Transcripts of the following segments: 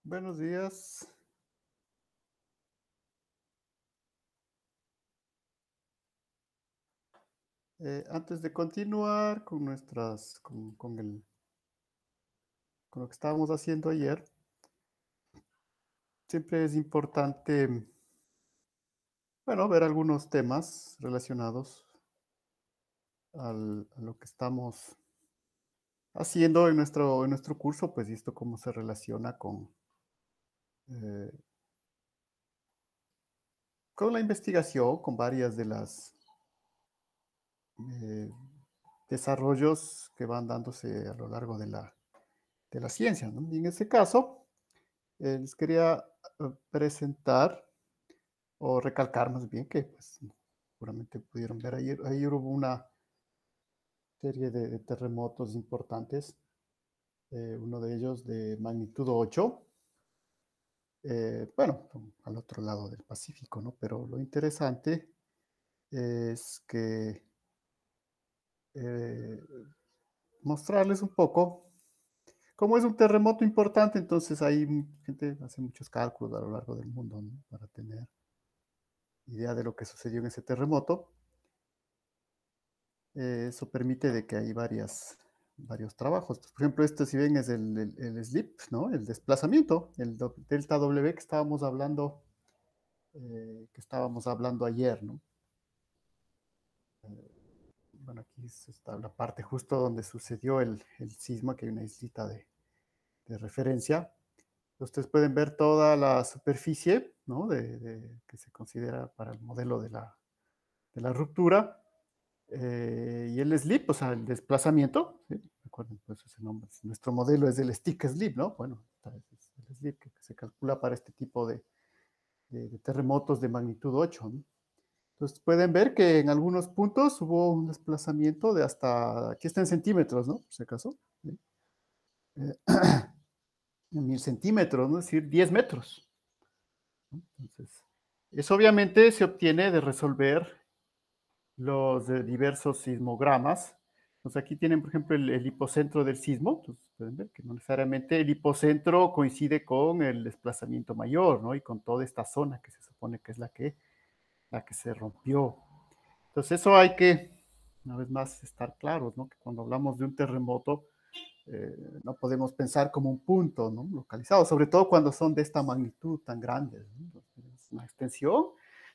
Buenos días. Antes de continuar con con lo que estábamos haciendo ayer, siempre es importante, bueno, ver algunos temas relacionados a lo que estamos haciendo en nuestro curso, pues, y esto cómo se relaciona eh, con la investigación, con varias de las eh, desarrollos que van dándose a lo largo de de la ciencia, ¿no? Y en ese caso, les quería presentar o recalcar más bien que, pues, seguramente pudieron ver ayer hubo una serie de terremotos importantes, uno de ellos de magnitud 8, bueno, al otro lado del Pacífico, ¿no? Pero lo interesante es que eh, mostrarles un poco cómo es un terremoto importante, entonces ahí gente hace muchos cálculos a lo largo del mundo, ¿no? Para tener idea de lo que sucedió en ese terremoto. Eso permite de que hay varios trabajos. Pues, por ejemplo, este, si ven, es el slip, ¿no? El desplazamiento, delta W que estábamos hablando ayer, ¿no? Eh, bueno, aquí está la parte justo donde sucedió el sismo, que hay una islita de referencia. Ustedes pueden ver toda la superficie, ¿no? Que se considera para el modelo de la ruptura. Y el slip, o sea, el desplazamiento, ¿sí? Recuerden, pues ese nombre. Nuestro modelo es el stick slip, ¿no? Bueno, es el slip que se calcula para este tipo de terremotos de magnitud 8, ¿no? Entonces pueden ver que en algunos puntos hubo un desplazamiento de hasta, aquí está en centímetros, ¿no? Por si acaso, ¿sí? Eh, en 1000 centímetros, ¿no? Es decir, 10 metros, ¿no? Entonces, eso obviamente se obtiene de resolver los diversos sismogramas. Pues aquí tienen, por ejemplo, el hipocentro del sismo. Entonces, pueden ver que no necesariamente el hipocentro coincide con el desplazamiento mayor, ¿no? Y con toda esta zona que se supone que es la que se rompió. Entonces, eso hay que, una vez más, estar claros, ¿no? Que cuando hablamos de un terremoto, no podemos pensar como un punto, ¿no? Localizado, sobre todo cuando son de esta magnitud tan grande, ¿no? Es una extensión.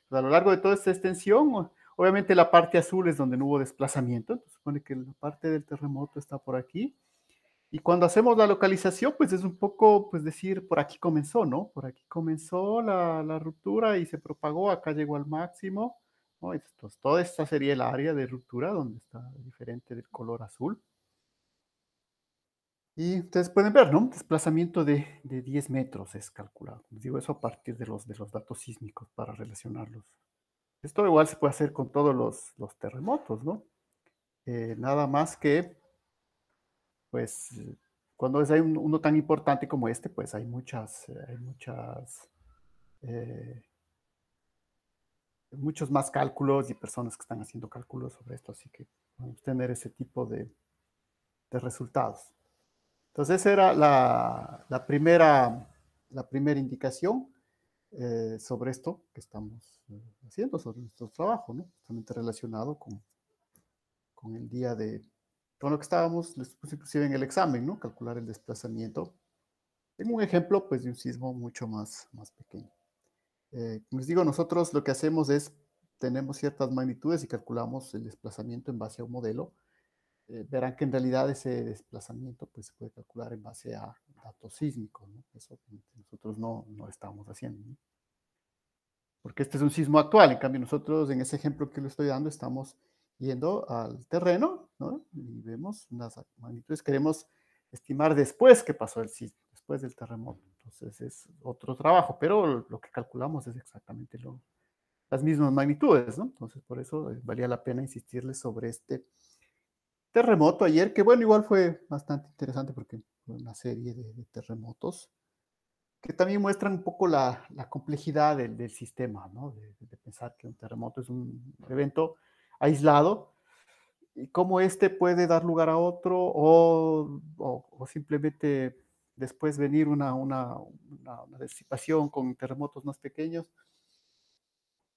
Pues a lo largo de toda esta extensión, obviamente la parte azul es donde no hubo desplazamiento, entonces supone que la parte del terremoto está por aquí. Y cuando hacemos la localización, pues es un poco, pues decir, por aquí comenzó, ¿no? Por aquí comenzó la ruptura y se propagó, acá llegó al máximo, ¿no? Entonces, toda esta sería el área de ruptura donde está diferente del color azul. Y ustedes pueden ver, ¿no? Un desplazamiento de 10 metros es calculado. Les digo eso a partir de los datos sísmicos para relacionarlos. Esto igual se puede hacer con todos los terremotos, ¿no? Nada más que, pues, cuando hay uno tan importante como este, pues eh, muchos más cálculos y personas que están haciendo cálculos sobre esto, así que podemos tener ese tipo de resultados. Entonces, esa era la primera indicación sobre esto que estamos haciendo, sobre nuestro trabajo, ¿no? Justamente relacionado con el día con lo que estábamos, les puse inclusive en el examen, ¿no? Calcular el desplazamiento. Tengo un ejemplo, pues, de un sismo mucho más pequeño. Como les digo, nosotros lo que hacemos es, tenemos ciertas magnitudes y calculamos el desplazamiento en base a un modelo. Verán que en realidad ese desplazamiento pues, se puede calcular en base a datos sísmicos, ¿no? Eso nosotros no estamos haciendo, ¿no? Porque este es un sismo actual, en cambio nosotros en ese ejemplo que le estoy dando estamos yendo al terreno, ¿no? Y vemos unas magnitudes, queremos estimar después que pasó el sismo, después del terremoto. Entonces es otro trabajo, pero lo que calculamos es exactamente las mismas magnitudes, ¿no? Entonces por eso valía la pena insistirles sobre este terremoto ayer, que bueno, igual fue bastante interesante porque fue una serie de terremotos que también muestran un poco la complejidad del sistema, ¿no? De pensar que un terremoto es un evento aislado y cómo este puede dar lugar a otro o simplemente después venir una disipación con terremotos más pequeños.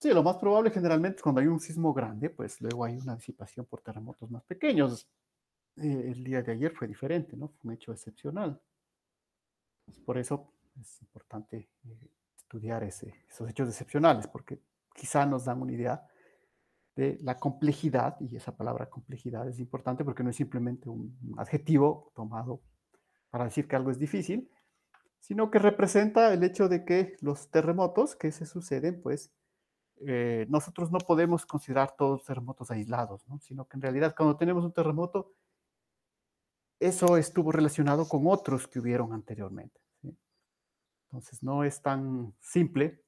Sí, lo más probable generalmente es cuando hay un sismo grande, pues luego hay una disipación por terremotos más pequeños. El día de ayer fue diferente, ¿no? Fue un hecho excepcional. Pues, por eso es importante estudiar esos hechos excepcionales, porque quizá nos dan una idea de la complejidad, y esa palabra complejidad es importante porque no es simplemente un adjetivo tomado para decir que algo es difícil, sino que representa el hecho de que los terremotos que se suceden, pues nosotros no podemos considerar todos los terremotos aislados, ¿no? Sino que en realidad cuando tenemos un terremoto, eso estuvo relacionado con otros que hubieron anteriormente, ¿sí? Entonces no es tan simple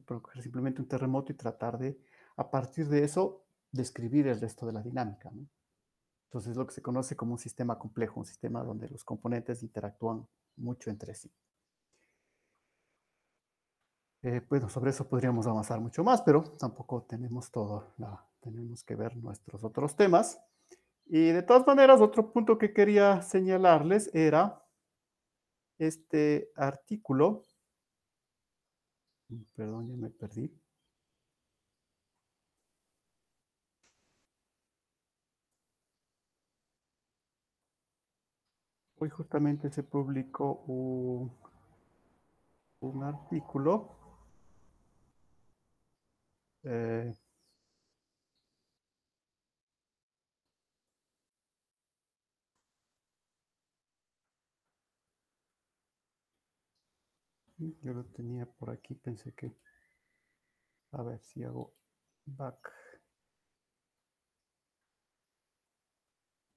provocar simplemente un terremoto y tratar de, a partir de eso, describir el resto de la dinámica, ¿no? Entonces es lo que se conoce como un sistema complejo, un sistema donde los componentes interactúan mucho entre sí. Bueno, sobre eso podríamos avanzar mucho más, pero tampoco tenemos todo, tenemos que ver nuestros otros temas. Y de todas maneras, otro punto que quería señalarles era este artículo, perdón, ya me perdí. Hoy justamente se publicó un artículo, eh, yo lo tenía por aquí, pensé que, a ver si hago back.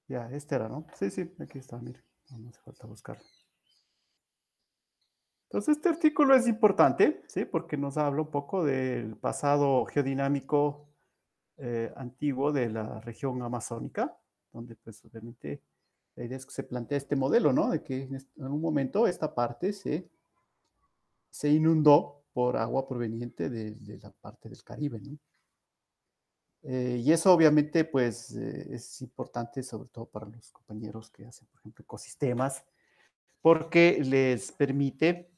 Ya, este era, ¿no? Sí, sí, aquí está, mire, no hace falta buscar. Entonces, este artículo es importante, ¿sí? Porque nos habla un poco del pasado geodinámico antiguo de la región amazónica, donde pues obviamente la idea es que se plantea este modelo, ¿no? De que en un momento esta parte se inundó por agua proveniente de la parte del Caribe, ¿no? Y eso obviamente pues es importante sobre todo para los compañeros que hacen, por ejemplo, ecosistemas, porque les permite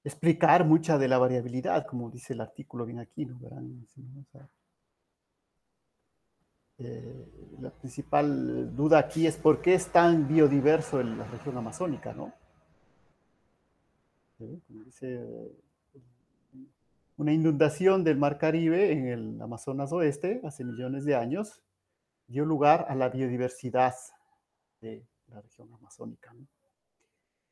explicar mucha de la variabilidad, como dice el artículo bien aquí, ¿no? Verán, o sea, la principal duda aquí es por qué es tan biodiverso en la región amazónica, ¿no? Como dice, una inundación del Mar Caribe en el Amazonas Oeste hace millones de años dio lugar a la biodiversidad de la región amazónica, ¿no?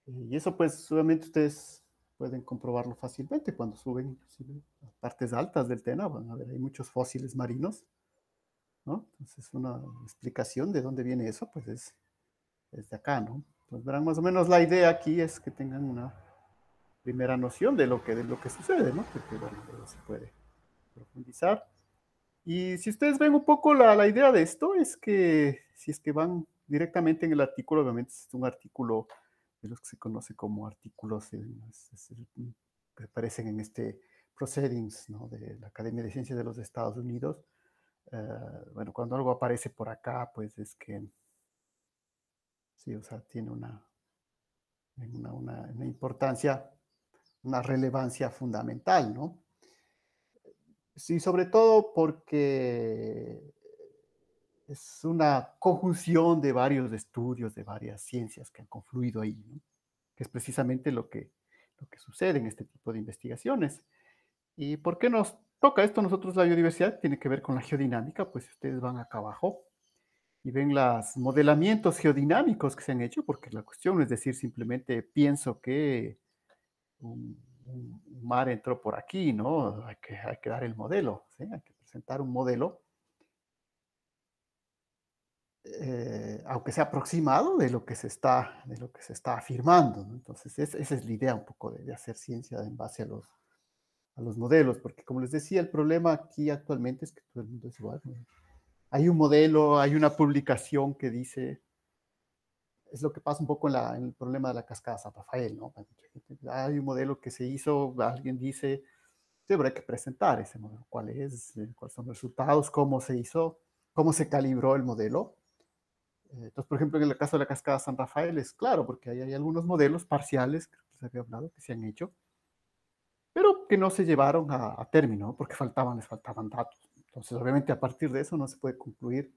Y eso pues obviamente ustedes pueden comprobarlo fácilmente cuando suben inclusive a partes altas del Tena, van a ver, hay muchos fósiles marinos, ¿no? Entonces una explicación de dónde viene eso, pues es de acá, ¿no? Pues verán más o menos la idea aquí es que tengan una primera noción de lo que sucede, ¿no? Porque bueno, luego se puede profundizar. Y si ustedes ven un poco la idea de esto, es que si es que van directamente en el artículo, obviamente es un artículo de los que se conoce como artículos que aparecen en este Proceedings, ¿no? De la Academia de Ciencias de los Estados Unidos. Bueno, cuando algo aparece por acá, pues es que sí, o sea, tiene una importancia, una relevancia fundamental, ¿no? Sí, sobre todo porque es una conjunción de varios estudios, de varias ciencias que han confluido ahí, ¿no? Que es precisamente lo que sucede en este tipo de investigaciones. ¿Y por qué nos toca esto nosotros la biodiversidad? Tiene que ver con la geodinámica, pues si ustedes van acá abajo y ven los modelamientos geodinámicos que se han hecho, porque la cuestión no es decir simplemente pienso que un mar entró por aquí, ¿no? Hay que dar el modelo, ¿sí? Hay que presentar un modelo, aunque sea aproximado de lo que se está afirmando, ¿no? Entonces, esa es la idea un poco de hacer ciencia en base a los modelos, porque como les decía, el problema aquí actualmente es que todo el mundo es igual, ¿no? Hay un modelo, hay una publicación que dice, es lo que pasa un poco en el problema de la cascada San Rafael, ¿no? Hay un modelo que se hizo, alguien dice, sí, pero hay que presentar ese modelo, cuál es, cuáles son los resultados, cómo se hizo, cómo se calibró el modelo. Entonces, por ejemplo, en el caso de la cascada San Rafael es claro, porque ahí hay algunos modelos parciales, que les había hablado, que se han hecho, pero que no se llevaron a término, ¿no? Porque les faltaban datos. Entonces, obviamente, a partir de eso no se puede concluir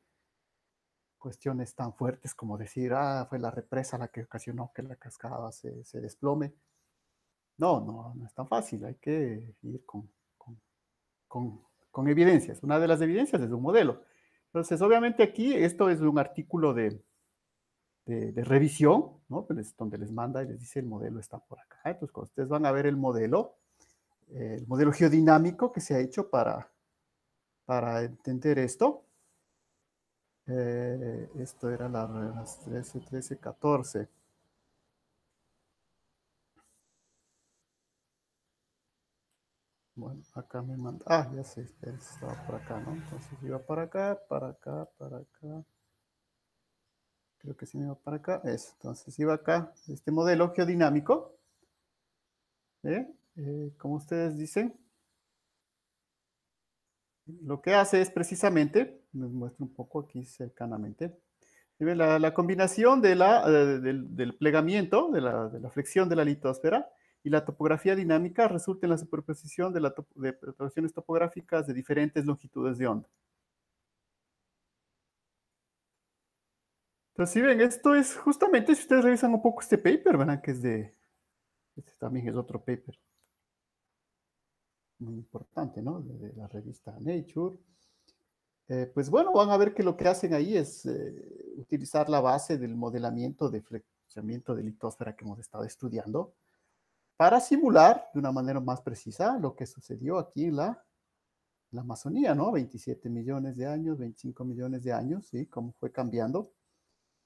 cuestiones tan fuertes como decir, fue la represa la que ocasionó que la cascada se desplome. No, no, no es tan fácil, hay que ir con, con, con evidencias. Una de las evidencias es un modelo. Entonces, obviamente aquí esto es un artículo de revisión, ¿no? Pues donde les manda y les dice el modelo está por acá. Entonces, cuando ustedes van a ver el modelo geodinámico que se ha hecho para entender esto, esto era las 13, 13, 14. Bueno, acá me manda. Ya sé, estaba por acá, ¿no? Entonces iba para acá, para acá, para acá. Creo que sí me iba para acá. Eso. Entonces iba acá, este modelo geodinámico, ¿eh? Como ustedes dicen, lo que hace es precisamente, les muestro un poco aquí cercanamente, la combinación del plegamiento, de la flexión de la litosfera y la topografía dinámica resulta en la superposición de perturbaciones topográficas de diferentes longitudes de onda. Entonces, si ven, esto es justamente, si ustedes revisan un poco este paper, verán que este también es otro paper muy importante, ¿no? De la revista Nature. Pues bueno, van a ver que lo que hacen ahí es utilizar la base del modelamiento de flexiamiento de litosfera que hemos estado estudiando para simular de una manera más precisa lo que sucedió aquí en la Amazonía, ¿no? 27 millones de años, 25 millones de años, ¿sí? Cómo fue cambiando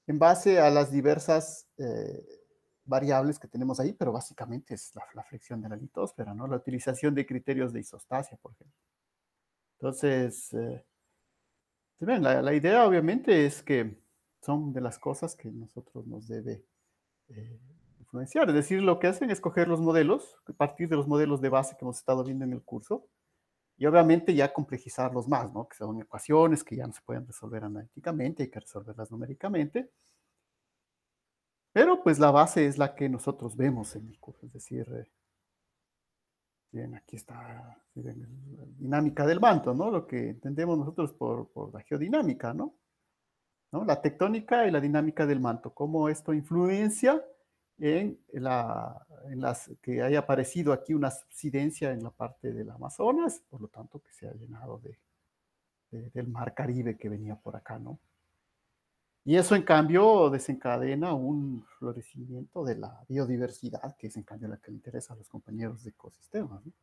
en base a las diversas variables que tenemos ahí, pero básicamente es la flexión de la litosfera, ¿no? La utilización de criterios de isostasia, por ejemplo. Entonces, ¿sí ven? La idea obviamente es que son de las cosas que nosotros nos debe influenciar. Es decir, lo que hacen es coger los modelos, a partir de los modelos de base que hemos estado viendo en el curso, y obviamente ya complejizarlos más, ¿no? Que son ecuaciones que ya no se pueden resolver analíticamente, hay que resolverlas numéricamente. Pero pues la base es la que nosotros vemos en el curso, es decir, bien, aquí está bien, la dinámica del manto, ¿no? Lo que entendemos nosotros por la geodinámica, ¿no? ¿No? La tectónica y la dinámica del manto, cómo esto influencia en las que haya aparecido aquí una subsidencia en la parte del Amazonas, por lo tanto que se ha llenado del mar Caribe que venía por acá, ¿no? Y eso, en cambio, desencadena un florecimiento de la biodiversidad, que es, en cambio, la que le interesa a los compañeros de ecosistemas, ¿no?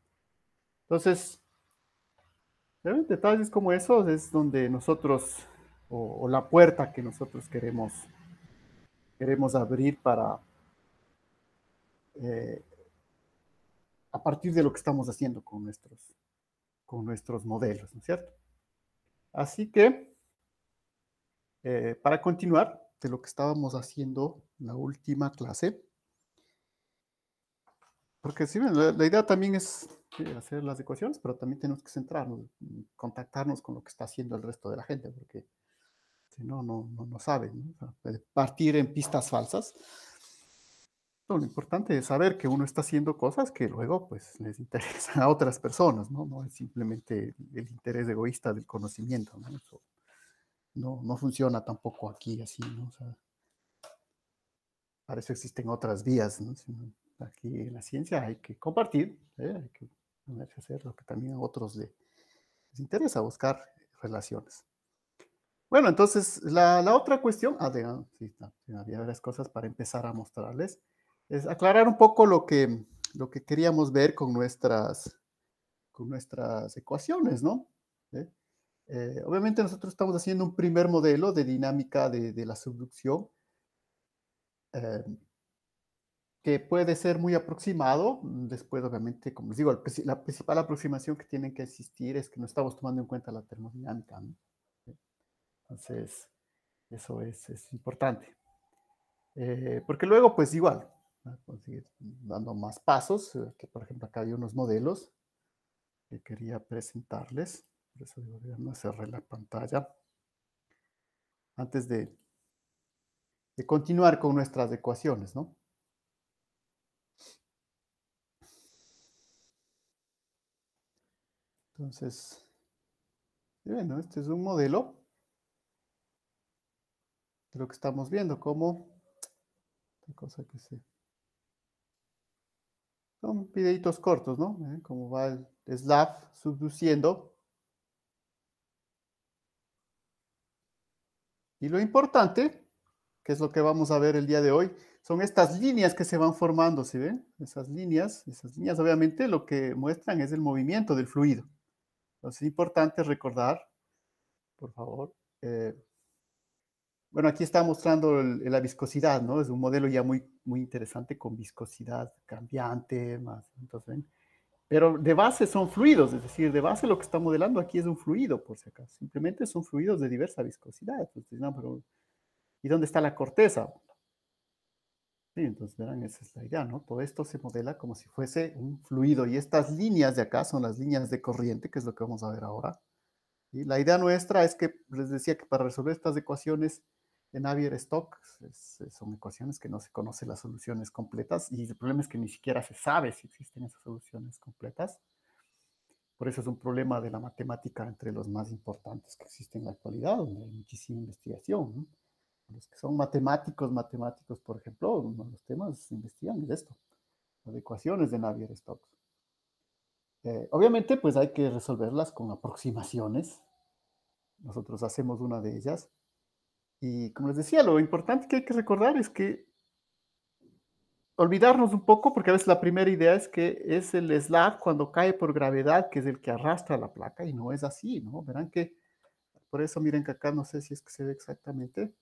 Entonces, detalles como esos es donde nosotros, o la puerta que nosotros queremos abrir eh, a partir de lo que estamos haciendo con nuestros modelos, ¿no es cierto? Así que, para continuar de lo que estábamos haciendo en la última clase, porque sí, la idea también es hacer las ecuaciones, pero también tenemos que centrarnos, contactarnos con lo que está haciendo el resto de la gente, porque si no, no saben, ¿no? O sea, puede partir en pistas falsas. No, lo importante es saber que uno está haciendo cosas que luego pues les interesan a otras personas, ¿no? No es simplemente el interés egoísta del conocimiento, ¿no? Eso no funciona tampoco aquí así, ¿no? O sea, para eso existen otras vías, ¿no? Aquí en la ciencia hay que compartir, hay que ponerse a hacer lo que también a otros les interesa, buscar relaciones. Bueno, entonces la otra cuestión, sí, había varias cosas para empezar a mostrarles, es aclarar un poco lo que queríamos ver con nuestras ecuaciones, ¿no? ¿Eh? Obviamente nosotros estamos haciendo un primer modelo de dinámica de la subducción, eh, que puede ser muy aproximado. Después, obviamente, como les digo, la principal aproximación que tiene que existir es que no estamos tomando en cuenta la termodinámica, ¿no? Entonces, eso es importante. Porque luego, pues igual, podemos seguir dando más pasos, que por ejemplo acá hay unos modelos que quería presentarles. Por eso digo, no cerré la pantalla. Antes de continuar con nuestras ecuaciones, ¿no? Entonces, bueno, este es un modelo de lo que estamos viendo, como, cosa que se, son videitos cortos, ¿no? Cómo va el slab subduciendo. Y lo importante, que es lo que vamos a ver el día de hoy, son estas líneas que se van formando, ¿sí ven? Esas líneas obviamente lo que muestran es el movimiento del fluido. Entonces es importante recordar, por favor, bueno, aquí está mostrando la viscosidad, ¿no? Es un modelo ya muy interesante con viscosidad cambiante, más, entonces, ¿ven? Pero de base son fluidos, es decir, de base lo que está modelando aquí es un fluido, por si acaso. Simplemente son fluidos de diversa viscosidad. Entonces, no, pero, ¿y dónde está la corteza? Sí, entonces verán, esa es la idea, ¿no? Todo esto se modela como si fuese un fluido y estas líneas de acá son las líneas de corriente, que es lo que vamos a ver ahora. Y la idea nuestra es que, les decía que para resolver estas ecuaciones de Navier-Stokes, son ecuaciones que no se conocen las soluciones completas y el problema es que ni siquiera se sabe si existen esas soluciones completas. Por eso es un problema de la matemática entre los más importantes que existen en la actualidad, donde hay muchísima investigación, ¿no? Los que son matemáticos, por ejemplo, uno de los temas que investigan es esto, las ecuaciones de Navier-Stokes. Obviamente, pues hay que resolverlas con aproximaciones. Nosotros hacemos una de ellas. Y como les decía, lo importante que hay que recordar es que olvidarnos un poco, porque a veces la primera idea es que es el slab cuando cae por gravedad, que es el que arrastra la placa, y no es así, ¿no? Verán que, por eso miren que acá no sé si es que se ve exactamente.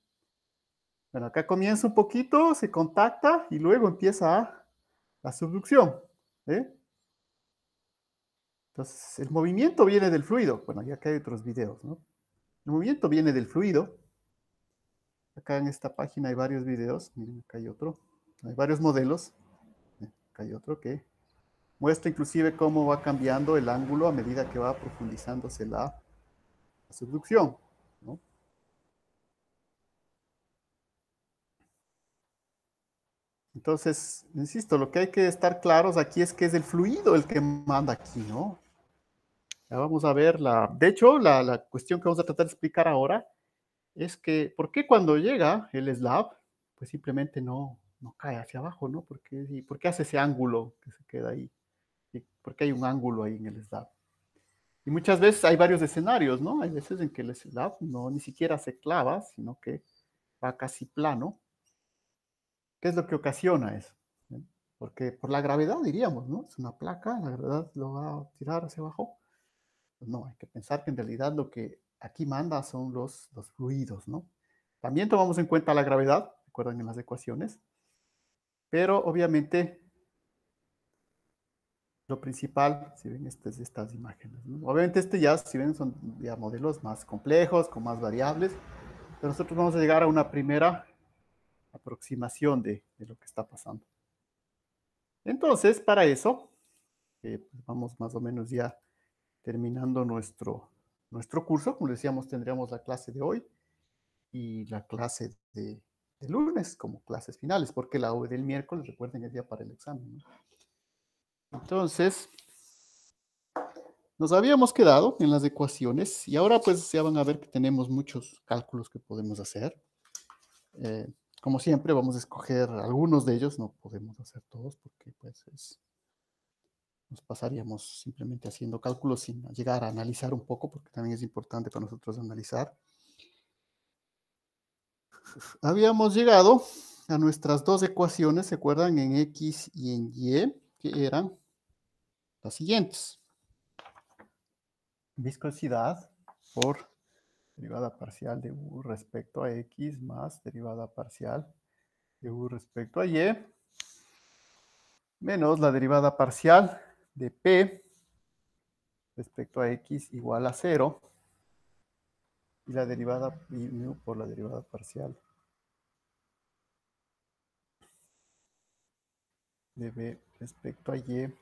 Bueno, acá comienza un poquito, se contacta y luego empieza la subducción, ¿eh? Entonces, el movimiento viene del fluido. Bueno, ya que hay otros videos, ¿no? El movimiento viene del fluido. Acá en esta página hay varios videos. Miren, acá hay otro. Hay varios modelos. Acá hay otro que muestra inclusive cómo va cambiando el ángulo a medida que va profundizándose la subducción, ¿no? Entonces, insisto, lo que hay que estar claros aquí es que es el fluido el que manda aquí, ¿no? Ya vamos a ver de hecho, la cuestión que vamos a tratar de explicar ahora es que, ¿por qué cuando llega el slab, pues simplemente no cae hacia abajo, ¿no? ¿Por qué hace ese ángulo que se queda ahí? ¿Y por qué hay un ángulo ahí en el slab? Y muchas veces hay varios escenarios, ¿no? Hay veces en que el slab no ni siquiera se clava, sino que va casi plano. ¿Qué es lo que ocasiona eso? ¿Eh? Porque por la gravedad, diríamos, ¿no? Es una placa, la gravedad lo va a tirar hacia abajo. Pues no, hay que pensar que en realidad lo que aquí manda son los fluidos, ¿no? También tomamos en cuenta la gravedad, recuerdan en las ecuaciones, pero obviamente lo principal, si ven estas imágenes, ¿no? Obviamente ya, si ven, son ya modelos más complejos, con más variables, pero nosotros vamos a llegar a una primera aproximación de lo que está pasando. Entonces, para eso, pues vamos más o menos ya terminando nuestro curso. Como decíamos, tendríamos la clase de hoy y la clase de lunes como clases finales, porque la del miércoles, recuerden, es día para el examen, ¿no? Entonces, nos habíamos quedado en las ecuaciones y ahora pues ya van a ver que tenemos muchos cálculos que podemos hacer. Eh, como siempre, vamos a escoger algunos de ellos, no podemos hacer todos porque pues nos pasaríamos simplemente haciendo cálculos sin llegar a analizar un poco, porque también es importante para nosotros analizar. Habíamos llegado a nuestras dos ecuaciones, ¿se acuerdan? En X y en Y, que eran las siguientes. Viscosidad por derivada parcial de U respecto a X más derivada parcial de U respecto a Y, menos la derivada parcial de P respecto a X igual a 0, y la derivada y mu por la derivada parcial de B respecto a Y,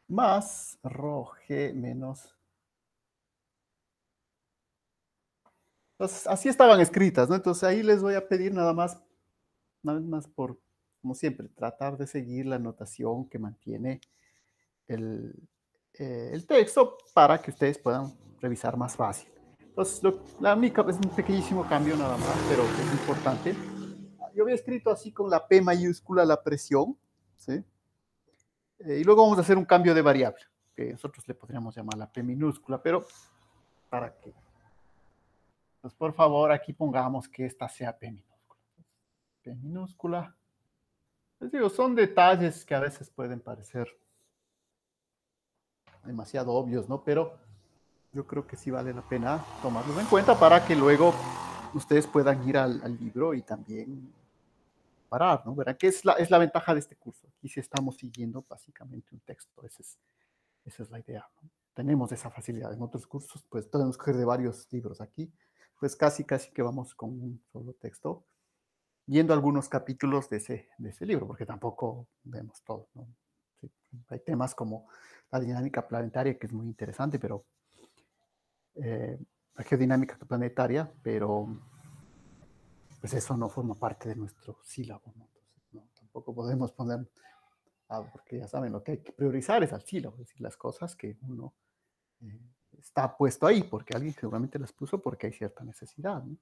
más rho G menos Entonces, así estaban escritas, ¿no? Entonces, ahí les voy a pedir nada más, una vez más, por, como siempre, tratar de seguir la notación que mantiene el, el texto para que ustedes puedan revisar más fácil. Entonces, la única es un pequeñísimo cambio nada más, pero que es importante. Yo había escrito así con la P mayúscula la presión, ¿sí? Y luego vamos a hacer un cambio de variable, que nosotros le podríamos llamar la P minúscula, pero ¿para qué? Pues por favor, aquí pongamos que esta sea P minúscula. P minúscula. Les digo, son detalles que a veces pueden parecer demasiado obvios, ¿no? Pero yo creo que sí vale la pena tomarlos en cuenta para que luego ustedes puedan ir al libro y también parar, ¿no? Verán que es la ventaja de este curso. Aquí sí estamos siguiendo básicamente un texto. Esa es la idea, ¿no? Tenemos esa facilidad. En otros cursos, pues tenemos que ir de varios libros. Aquí, pues casi que vamos con un solo texto, viendo algunos capítulos de ese libro, porque tampoco vemos todo, ¿no? Sí, hay temas como la dinámica planetaria, que es muy interesante, pero la geodinámica planetaria, pero pues eso no forma parte de nuestro sílabo, ¿no? Entonces, no, tampoco podemos poner, porque ya saben, lo que hay que priorizar es al sílabo, es decir, las cosas que uno eh, está puesto ahí, porque alguien seguramente las puso porque hay cierta necesidad, ¿no?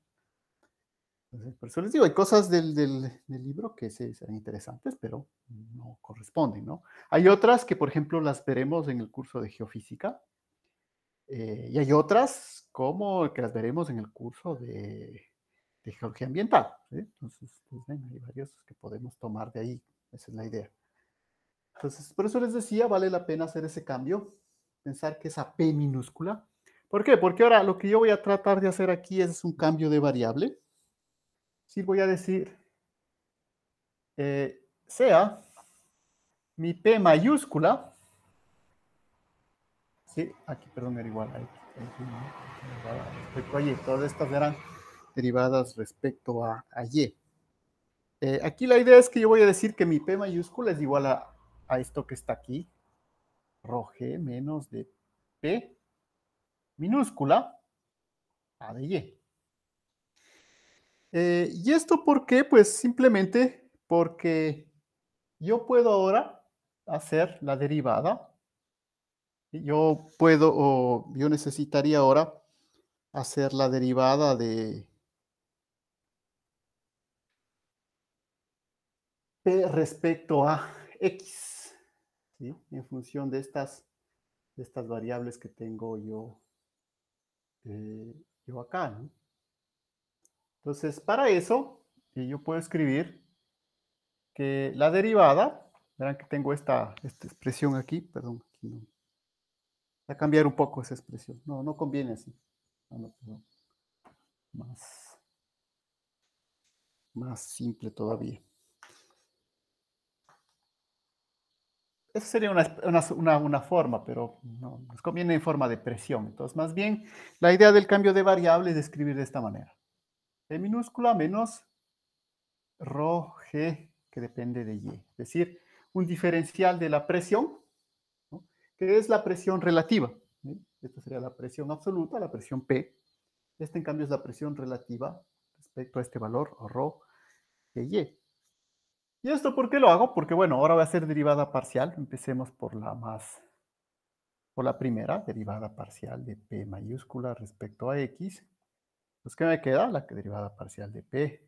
Entonces, por eso les digo, hay cosas del libro que sí serán interesantes, pero no corresponden, ¿no? Hay otras que, por ejemplo, las veremos en el curso de geofísica, y hay otras como que las veremos en el curso de geología ambiental, ¿sí? Entonces, pues, ven, hay varios que podemos tomar de ahí, esa es la idea. Entonces, por eso les decía, vale la pena hacer ese cambio, pensar que esa P minúscula. ¿Por qué? Porque ahora lo que yo voy a tratar de hacer aquí es un cambio de variable. Sí, voy a decir, sea mi P mayúscula, sí, aquí, perdón, era igual a X, respecto a Y. Todas estas eran derivadas respecto a Y. Aquí la idea es que yo voy a decir que mi P mayúscula es igual a esto que está aquí, rho G menos de P minúscula A de Y. ¿Y esto por qué? Pues simplemente porque yo puedo ahora hacer la derivada. Yo puedo, o yo necesitaría ahora hacer la derivada de P respecto a X, ¿sí? En función de estas variables que tengo yo acá, ¿no? Entonces, para eso, yo puedo escribir que la derivada, verán que tengo esta expresión aquí, perdón, aquí no, a cambiar un poco esa expresión. No, no conviene así. No, no, no. Más, más simple todavía. Esa sería una forma, pero no, nos conviene en forma de presión. Entonces, más bien, la idea del cambio de variable es escribir de esta manera. P minúscula menos rho G, que depende de Y. Es decir, un diferencial de la presión, ¿no? Que es la presión relativa. ¿Sí? Esta sería la presión absoluta, la presión P. Esta, en cambio, es la presión relativa respecto a este valor, rho de Y. ¿Y esto por qué lo hago? Porque, bueno, ahora voy a hacer derivada parcial. Empecemos por la primera, derivada parcial de P mayúscula respecto a X. Pues, ¿qué me queda? La derivada parcial de P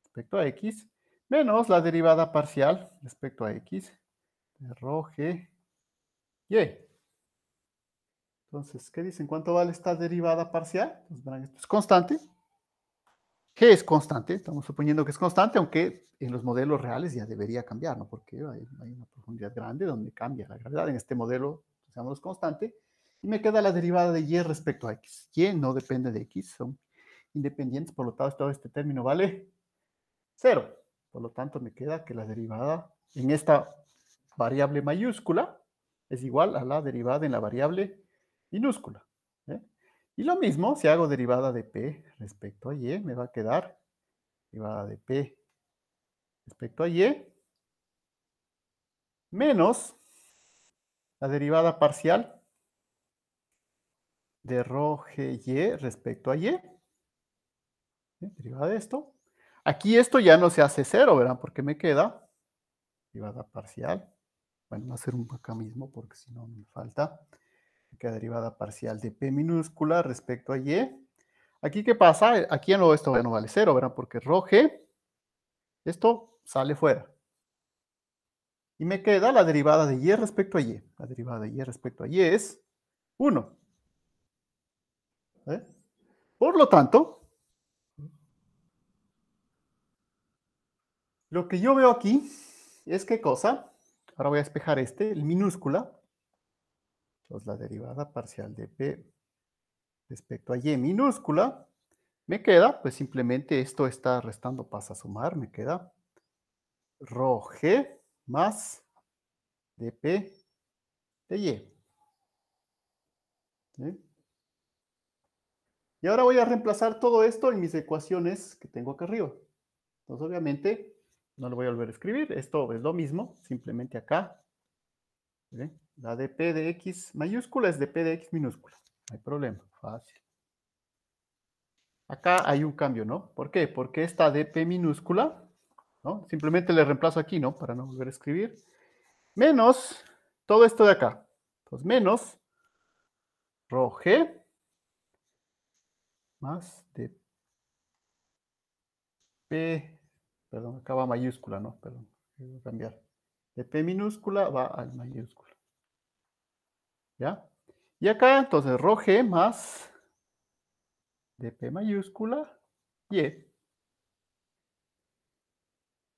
respecto a X, menos la derivada parcial respecto a X de rho G Y. Entonces, ¿qué dicen? ¿Cuánto vale esta derivada parcial? Pues verán, esto es constante. G es constante, estamos suponiendo que es constante, aunque en los modelos reales ya debería cambiar, ¿no? Porque hay una profundidad grande donde cambia la gravedad. En este modelo, usamos constante. Y me queda la derivada de Y respecto a X. Y no depende de X, son independientes, por lo tanto, todo este término vale 0. Por lo tanto, me queda que la derivada en esta variable mayúscula es igual a la derivada en la variable minúscula. ¿Eh? Y lo mismo, si hago derivada de P respecto a Y, me va a quedar derivada de P respecto a Y menos la derivada parcial de rho GY respecto a Y. ¿sí? Derivada de esto. Aquí esto ya no se hace cero, ¿verdad? Porque me queda derivada parcial. Bueno, voy a hacer un acá mismo porque si no me falta. Me queda derivada parcial de P minúscula respecto a Y. Aquí, ¿qué pasa? Aquí no, esto ya no vale cero, ¿verdad? Porque rho G, esto sale fuera. Y me queda la derivada de Y respecto a Y. La derivada de Y respecto a Y es 1. ¿Eh? Por lo tanto, lo que yo veo aquí es ¿qué cosa? Ahora voy a despejar el minúscula. Entonces la derivada parcial de P respecto a Y minúscula. Me queda, pues simplemente esto está restando, pasa a sumar, me queda rho G más dp de Y. ¿Sí? Y ahora voy a reemplazar todo esto en mis ecuaciones que tengo acá arriba. Entonces, obviamente, no lo voy a volver a escribir. Esto es lo mismo, simplemente acá. ¿Sí? La dp de x mayúscula es dp de x minúscula. No hay problema, fácil. Acá hay un cambio, ¿no? ¿Por qué? Porque esta dp minúscula, ¿no? Simplemente le reemplazo aquí, ¿no? Para no volver a escribir. Menos todo esto de acá. Entonces, menos rho g más dp, perdón, acá va mayúscula, ¿no? Perdón, voy a cambiar. Dp minúscula va al mayúscula. ¿Ya? Y acá, entonces, rho g más dp mayúscula y.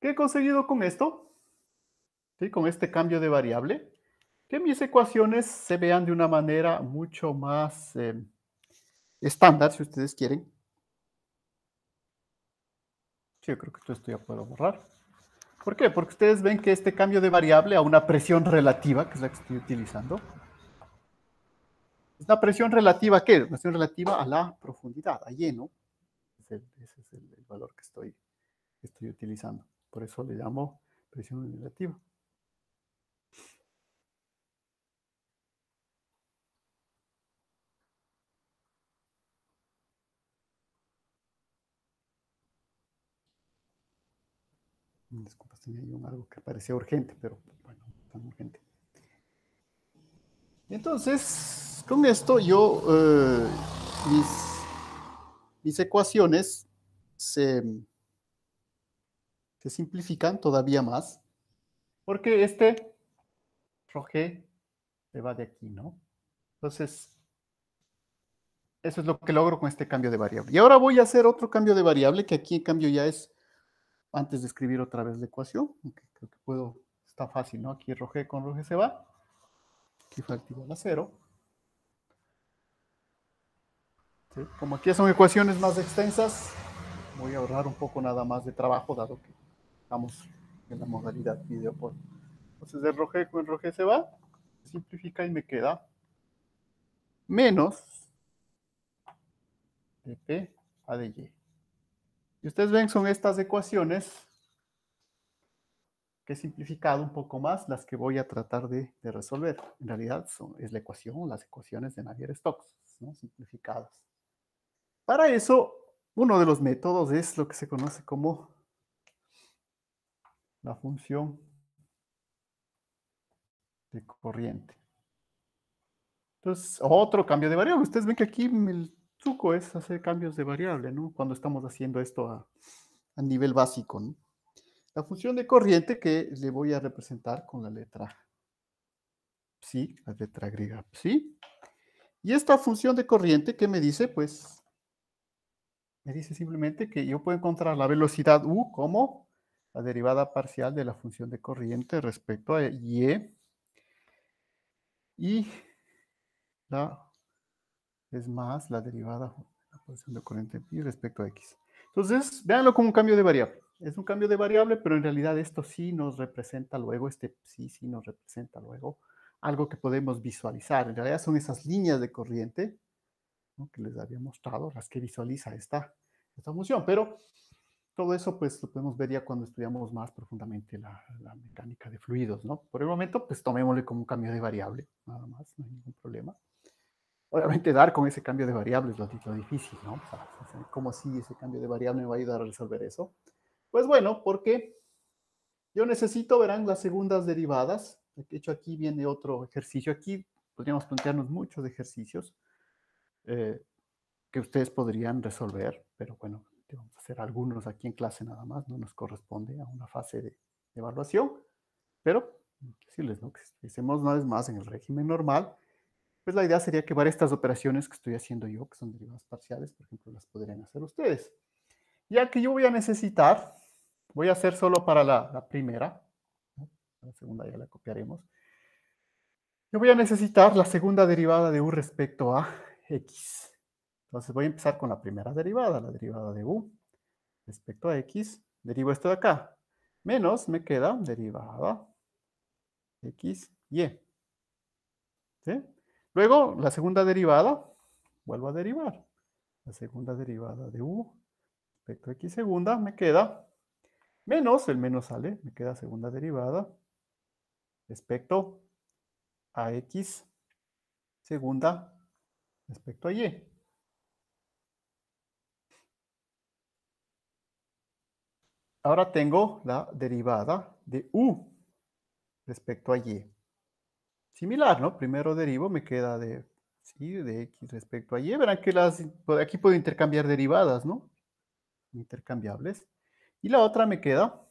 ¿Qué he conseguido con esto? ¿Sí? Con este cambio de variable. Que mis ecuaciones se vean de una manera mucho más estándar, si ustedes quieren. Sí, yo creo que todo esto ya puedo borrar. ¿Por qué? Porque ustedes ven que este cambio de variable a una presión relativa, que es la que estoy utilizando, es una presión relativa ¿a qué? Una presión relativa a la profundidad, a lleno. Ese es el valor que estoy utilizando. Por eso le llamo presión relativa. Disculpas, tenía yo algo que parecía urgente, pero bueno, no tan urgente. Entonces, con esto yo, mis, mis ecuaciones se, se simplifican todavía más, porque este roje se va de aquí, ¿no? Entonces, eso es lo que logro con este cambio de variable. Y ahora voy a hacer otro cambio de variable, que aquí en cambio ya es antes de escribir otra vez la ecuación, aunque creo que puedo, está fácil, ¿no? Aquí roje con roje se va, aquí falta igual a 0. ¿Sí? Como aquí son ecuaciones más extensas, voy a ahorrar un poco nada más de trabajo, dado que estamos en la modalidad video por. Entonces el roje con el roje se va, se simplifica y me queda menos de P a de Y. Y ustedes ven, son estas ecuaciones que he simplificado un poco más, las que voy a tratar de resolver. En realidad es la ecuación, las ecuaciones de Navier-Stokes, ¿no? Simplificadas. Para eso, uno de los métodos es lo que se conoce como la función de corriente. Entonces, otro cambio de variable. Ustedes ven que aquí el truco es hacer cambios de variable, ¿no? Cuando estamos haciendo esto a nivel básico, ¿no? La función de corriente que le voy a representar con la letra psi, la letra griega psi. Y esta función de corriente, ¿qué me dice? Pues me dice simplemente que yo puedo encontrar la velocidad u como la derivada parcial de la función de corriente respecto a y la es más la derivada de la función de corriente pi respecto a x. Entonces, véanlo como un cambio de variable. Es un cambio de variable, pero en realidad esto sí nos representa luego, sí nos representa luego algo que podemos visualizar. En realidad son esas líneas de corriente, ¿no? Que les había mostrado, las que visualiza esta función. Pero todo eso pues lo podemos ver ya cuando estudiamos más profundamente la mecánica de fluidos, ¿no? Por el momento pues tomémosle como un cambio de variable, nada más, no hay ningún problema. Obviamente dar con ese cambio de variable es lo difícil, ¿no? O sea, ¿cómo así ese cambio de variable me va a ayudar a resolver eso? Pues bueno, porque yo necesito, verán, las segundas derivadas. De hecho, aquí viene otro ejercicio. Aquí podríamos plantearnos muchos ejercicios eh, que ustedes podrían resolver, pero bueno, vamos a hacer algunos aquí en clase nada más, no nos corresponde a una fase de evaluación, pero decirles, ¿no? Que si hacemos una vez más en el régimen normal, pues la idea sería que varias estas operaciones que estoy haciendo yo, que son derivadas parciales, por ejemplo, las podrían hacer ustedes. Ya que yo voy a necesitar, voy a hacer solo para la primera, ¿no? La segunda ya la copiaremos. Yo voy a necesitar la segunda derivada de u respecto a x. Entonces voy a empezar con la primera derivada, la derivada de u respecto a x. Derivo esto de acá. Menos me queda derivada x, y. ¿Sí? Luego, la segunda derivada, vuelvo a derivar. La segunda derivada de u respecto a x segunda me queda menos, el menos sale, me queda segunda derivada respecto a x segunda respecto a y. Ahora tengo la derivada de u respecto a y. Similar, ¿no? Primero derivo, me queda de, sí, de x respecto a y. Verán que aquí puedo intercambiar derivadas, ¿no? Intercambiables. Y la otra me queda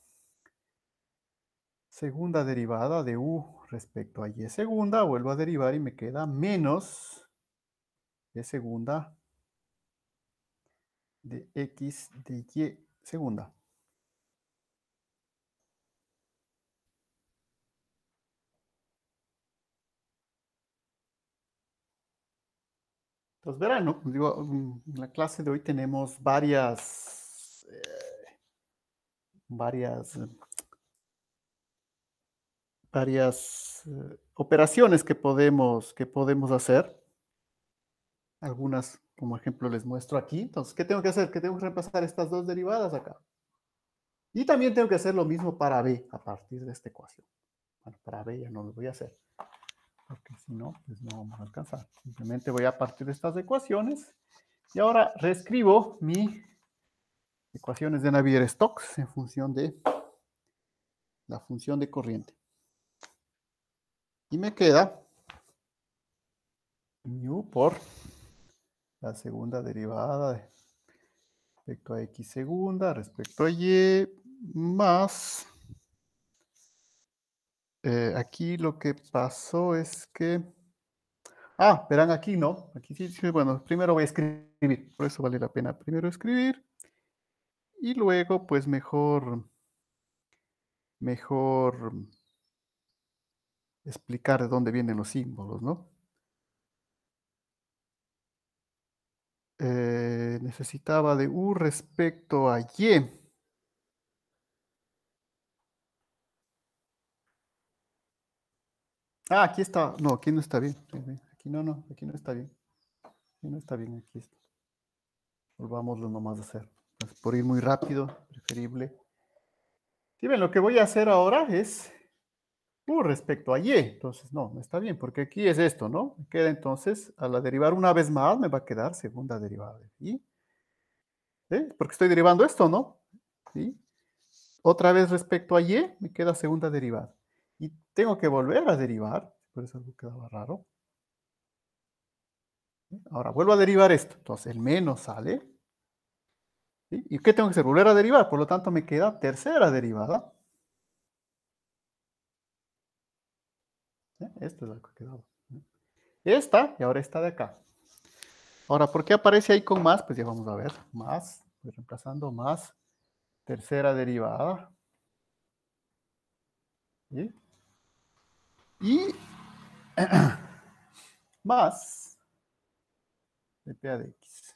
segunda derivada de u respecto a y segunda. Vuelvo a derivar y me queda menos de segunda de x de y segunda. Entonces verán, ¿no? Digo, en la clase de hoy tenemos varias operaciones que podemos hacer. Algunas, como ejemplo, les muestro aquí. Entonces, ¿qué tengo que hacer? Que tengo que reemplazar estas dos derivadas acá. Y también tengo que hacer lo mismo para b a partir de esta ecuación. Bueno, para b ya no lo voy a hacer, porque si no, pues no vamos a alcanzar. Simplemente voy a partir de estas ecuaciones. Y ahora reescribo mi ecuaciones de Navier-Stokes en función de la función de corriente. Y me queda mu por la segunda derivada respecto a x segunda, respecto a y, más, aquí lo que pasó es que, verán aquí, ¿no? Aquí sí, bueno, primero voy a escribir, por eso vale la pena primero escribir, y luego, pues mejor explicar de dónde vienen los símbolos, ¿no? Necesitaba de u respecto a y. Aquí está. No, aquí no está bien. Aquí no, aquí no está bien. Aquí no está bien, aquí está. Volvámoslo nomás a hacer. Pues por ir muy rápido, preferible. Sí, ven, lo que voy a hacer ahora es u respecto a y. Entonces, no está bien, porque aquí es esto, ¿no? Me queda entonces, a la derivar una vez más, me va a quedar segunda derivada de y. Porque estoy derivando esto, ¿no? ¿Sí? Otra vez respecto a y, me queda segunda derivada. Y tengo que volver a derivar, por eso algo quedaba raro. Ahora vuelvo a derivar esto. Entonces el menos sale. ¿Sí? ¿Y qué tengo que hacer? Volver a derivar. Por lo tanto me queda tercera derivada. ¿Sí? Esta es la que ha quedado. Esta y ahora esta de acá. Ahora, ¿por qué aparece ahí con más? Pues ya vamos a ver. Más, voy reemplazando más tercera derivada. ¿Sí? Y más dpa de x.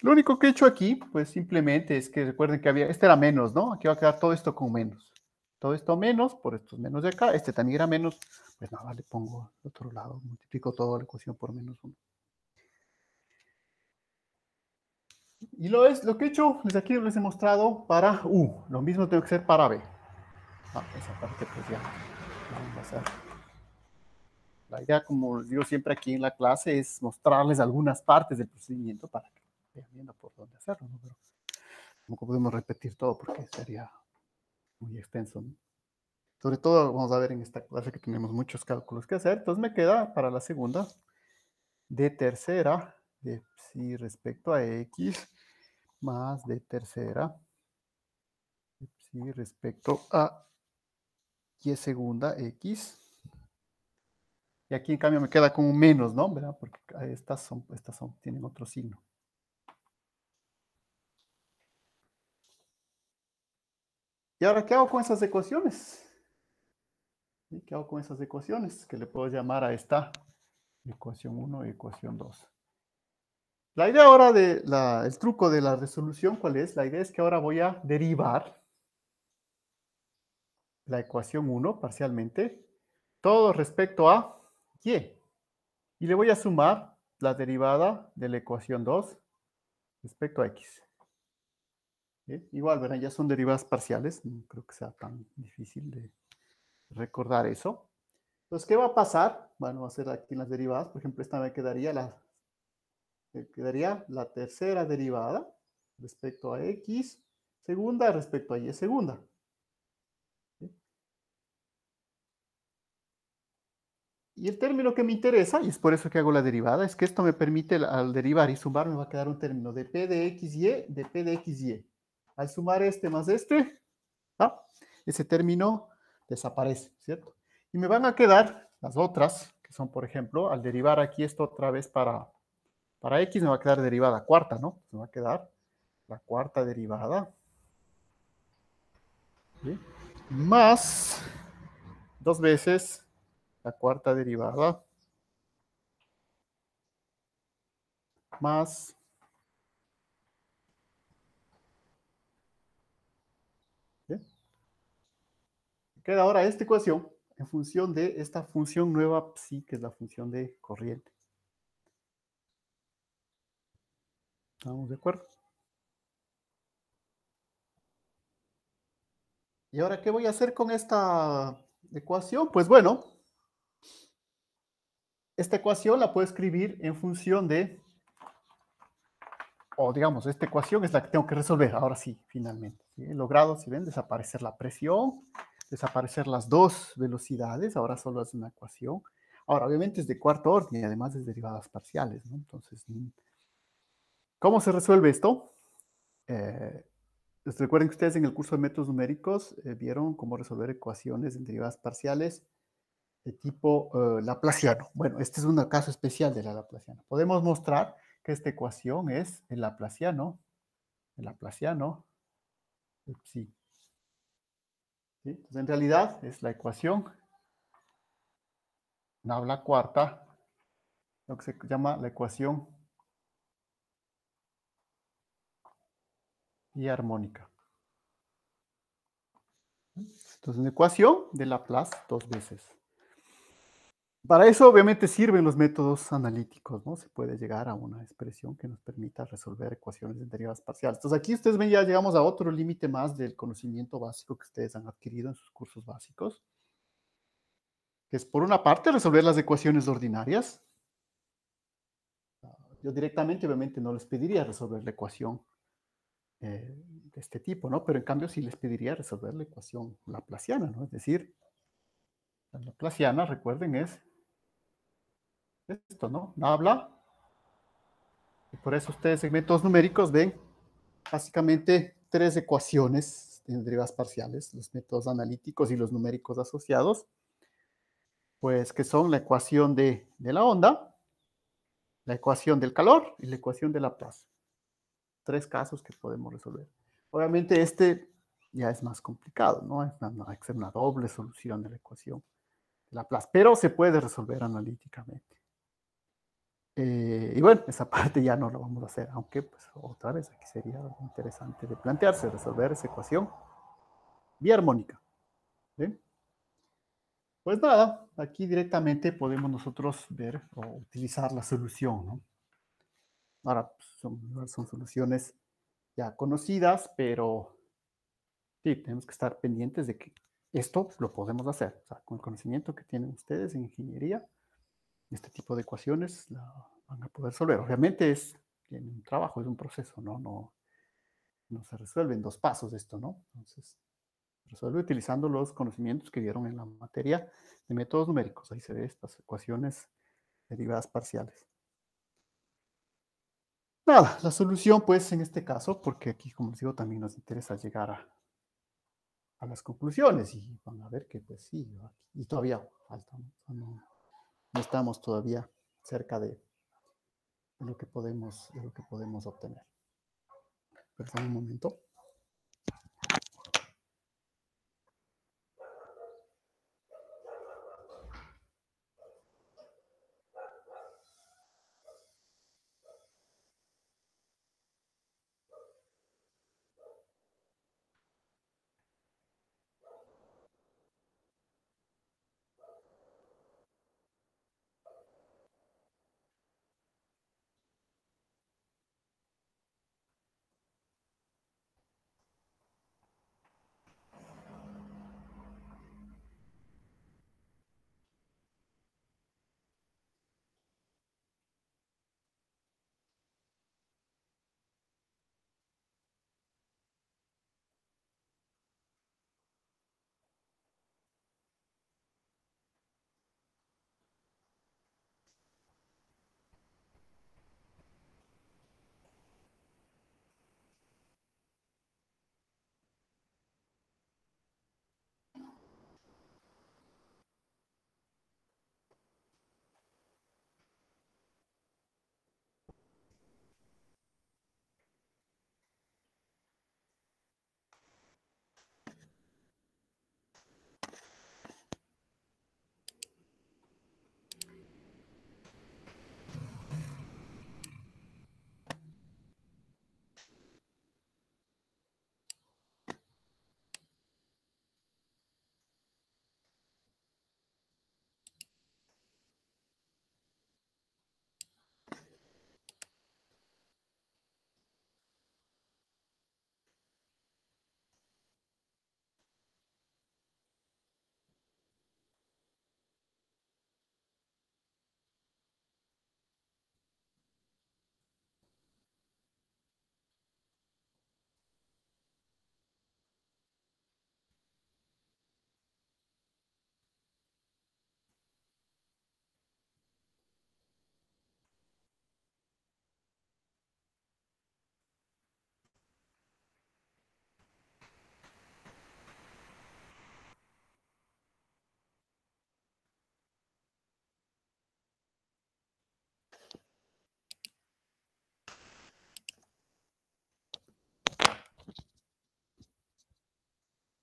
Lo único que he hecho aquí, pues simplemente es que recuerden que este era menos, ¿no? Aquí va a quedar todo esto con menos. Todo esto menos, por estos menos de acá. Este también era menos. Pues nada, le pongo al otro lado. Multiplico toda la ecuación por menos 1. Y lo que he hecho, desde aquí les he mostrado para u. Lo mismo tengo que hacer para b. Esa parte pues ya. Vamos a hacer. La idea, como les digo siempre aquí en la clase, es mostrarles algunas partes del procedimiento para que vayan viendo por dónde hacerlo, ¿no? Pero tampoco podemos repetir todo porque sería muy extenso, ¿no? Sobre todo, vamos a ver en esta clase que tenemos muchos cálculos que hacer. Entonces me queda para la segunda d tercera de psi respecto a x más d tercera de psi respecto a y segunda x. Y aquí en cambio me queda como menos, ¿no? ¿Verdad? Porque tienen otro signo. ¿Y ahora qué hago con esas ecuaciones? ¿Sí? ¿Qué hago con esas ecuaciones? Que le puedo llamar a esta ecuación 1 y ecuación 2. La idea ahora el truco de la resolución, ¿cuál es? La idea es que ahora voy a derivar la ecuación 1 parcialmente, todo respecto a y. Y le voy a sumar la derivada de la ecuación 2 respecto a x. ¿Sí? Igual, ¿verdad? Ya son derivadas parciales, no creo que sea tan difícil de recordar eso. Entonces, ¿qué va a pasar? Bueno, va a ser aquí en las derivadas, por ejemplo, esta me quedaría la tercera derivada respecto a x segunda respecto a y segunda. ¿Sí? Y el término que me interesa, y es por eso que hago la derivada, es que esto me permite, al derivar y sumar, me va a quedar un término de p de xy de p de xy. Al sumar este más este, ¿ah? Ese término desaparece, ¿cierto? Y me van a quedar las otras, que son, por ejemplo, al derivar aquí esto otra vez para x, me va a quedar derivada cuarta, ¿no? Me va a quedar la cuarta derivada, ¿sí? Más dos veces la cuarta derivada, más, ¿sí? Queda ahora esta ecuación en función de esta función nueva psi, que es la función de corriente. ¿Estamos de acuerdo? ¿Y ahora qué voy a hacer con esta ecuación? Pues bueno, esta ecuación la puedo escribir en función de, o digamos, esta ecuación es la que tengo que resolver, ahora sí, finalmente. ¿Sí? He logrado, si ven, desaparecer la presión, desaparecer las dos velocidades, ahora solo es una ecuación. Ahora, obviamente es de cuarto orden y además es derivadas parciales, ¿no? Entonces, ¿cómo se resuelve esto? Recuerden que ustedes en el curso de métodos numéricos vieron cómo resolver ecuaciones en derivadas parciales de tipo laplaciano. Bueno, este es un caso especial de la laplaciana. Podemos mostrar que esta ecuación es el laplaciano de psi. ¿Sí? Entonces, en realidad es la ecuación nabla cuarta, lo que se llama la ecuación y armónica. Entonces, una ecuación de Laplace dos veces. Para eso, obviamente, sirven los métodos analíticos, ¿no? Se puede llegar a una expresión que nos permita resolver ecuaciones de derivadas parciales. Entonces, aquí ustedes ven, ya llegamos a otro límite más del conocimiento básico que ustedes han adquirido en sus cursos básicos, que es, por una parte, resolver las ecuaciones ordinarias. Yo directamente, obviamente, no les pediría resolver la ecuación de este tipo, ¿no? Pero en cambio, sí les pediría resolver la ecuación laplaciana, ¿no? Es decir, la laplaciana, recuerden, es esto, ¿no? Nabla. Y por eso ustedes en métodos numéricos ven básicamente tres ecuaciones en derivadas parciales, los métodos analíticos y los numéricos asociados, pues que son la ecuación de la onda, la ecuación del calor y la ecuación de Laplace. Tres casos que podemos resolver. Obviamente este ya es más complicado, ¿no? Hay que hacer una doble solución de la ecuación de Laplace, pero se puede resolver analíticamente. Y bueno, esa parte ya no lo vamos a hacer, aunque pues otra vez aquí sería algo interesante de plantearse, resolver esa ecuación biarmónica. ¿Bien? Pues nada, aquí directamente podemos nosotros ver o utilizar la solución, ¿no? Ahora, pues, son soluciones ya conocidas, pero sí, tenemos que estar pendientes de que esto lo podemos hacer. O sea, con el conocimiento que tienen ustedes en ingeniería, este tipo de ecuaciones la van a poder resolver. Obviamente tiene un trabajo, es un proceso, no se resuelve en 2 pasos esto, ¿no? Entonces, se resuelve utilizando los conocimientos que dieron en la materia de métodos numéricos. Ahí se ve estas ecuaciones derivadas parciales. Nada, la solución, pues, en este caso, porque aquí, como les digo, también nos interesa llegar a las conclusiones y van a ver que, pues sí, y todavía falta, ¿no? O sea, no estamos todavía cerca de lo que podemos obtener. Perdón un momento.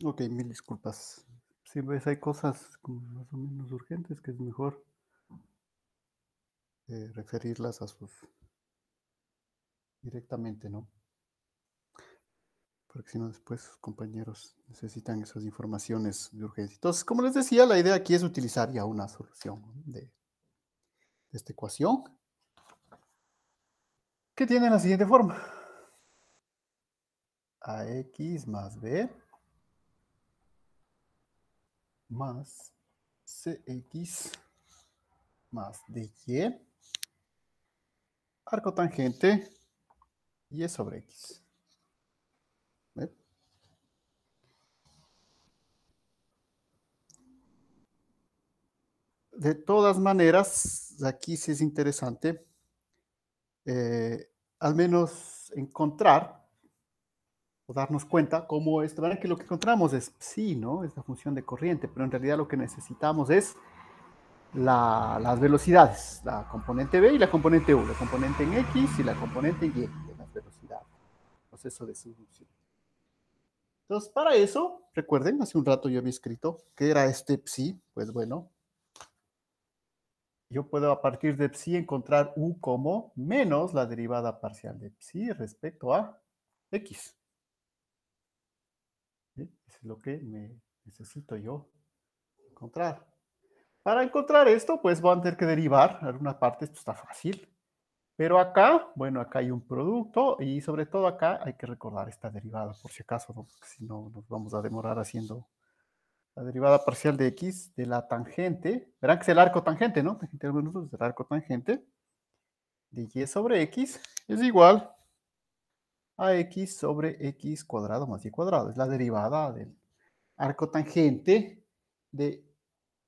Ok, mil disculpas. Sí, ves, hay cosas como más o menos urgentes que es mejor referirlas a sus directamente, ¿no? Porque si no, después sus compañeros necesitan esas informaciones de urgencia. Entonces, como les decía, la idea aquí es utilizar ya una solución, ¿no? de esta ecuación, que tiene la siguiente forma. AX más B más CX más DY, arco tangente y sobre X. ¿Ve? De todas maneras, aquí sí es interesante al menos encontrar o darnos cuenta cómo es, que lo que encontramos es psi, ¿no? Es la función de corriente, pero en realidad lo que necesitamos es las velocidades, la componente B y la componente U, la componente en X y la componente en Y de las velocidades, proceso de subducción. Entonces, para eso, recuerden, hace un rato yo había escrito que era este psi, pues bueno, yo puedo a partir de psi encontrar U como menos la derivada parcial de psi respecto a X. ¿Sí? Eso es lo que necesito yo encontrar. Para encontrar esto, pues voy a tener que derivar alguna parte, esto está fácil. Pero acá, bueno, acá hay un producto y sobre todo acá hay que recordar esta derivada, por si acaso, ¿no? Porque si no nos vamos a demorar haciendo la derivada parcial de x de la tangente, verán que es el arco tangente, ¿no? Tangente de algunos es el arco tangente de y sobre x es igual a x sobre x cuadrado más y cuadrado. Es la derivada del arco tangente de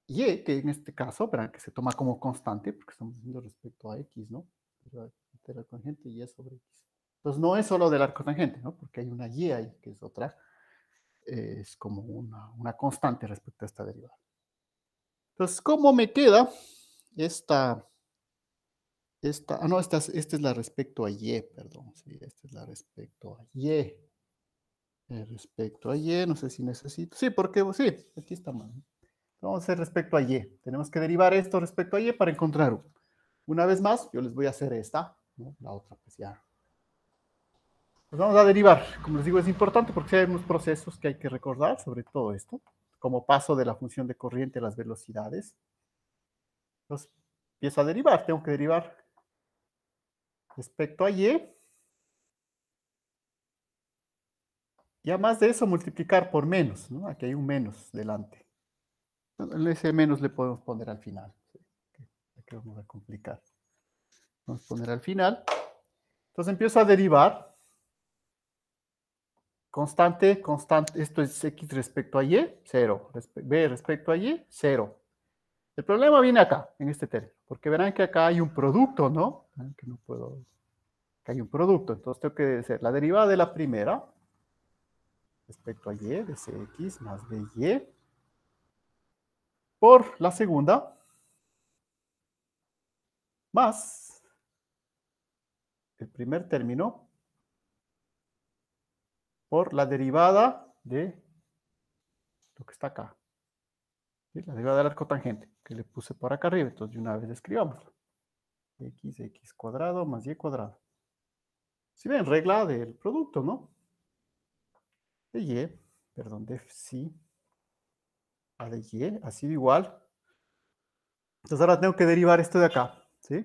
y, que en este caso, verán que se toma como constante, porque estamos viendo respecto a x, ¿no? Del arco tangente y sobre x. Entonces no es solo del arco tangente, ¿no? Porque hay una y ahí, que es otra, es como una constante respecto a esta derivada. Entonces, ¿cómo me queda esta? No, esta es la respecto a y, perdón. Sí, esta es la respecto a y. Respecto a y, no sé si necesito. Sí, porque sí, aquí está mal. Vamos a hacer respecto a y. Tenemos que derivar esto respecto a y para encontrar u. Una vez más, yo les voy a hacer esta, ¿no? La otra, pues ya. Pues vamos a derivar. Como les digo, es importante porque hay unos procesos que hay que recordar sobre todo esto, como paso de la función de corriente a las velocidades. Entonces, empiezo a derivar. Tengo que derivar respecto a y. Y además de eso, multiplicar por menos, ¿no? Aquí hay un menos delante. Ese menos le podemos poner al final. ¿Sí? Aquí vamos a complicar. Vamos a poner al final. Entonces empiezo a derivar. Constante, constante. Esto es x respecto a y, 0. B respecto a y, 0. El problema viene acá, en este término. Porque verán que acá hay un producto, ¿no? Que no puedo... Que hay un producto. Entonces tengo que hacer la derivada de la primera respecto a y de cx más dy por la segunda más el primer término por la derivada de lo que está acá. ¿Sí? La derivada del arco tangente, que le puse por acá arriba. Entonces, de una vez escribámoslo. X cuadrado más y cuadrado. Si ven, regla del producto, ¿no? De y, perdón, de sí a de y, ha sido igual. Entonces ahora tengo que derivar esto de acá, ¿sí?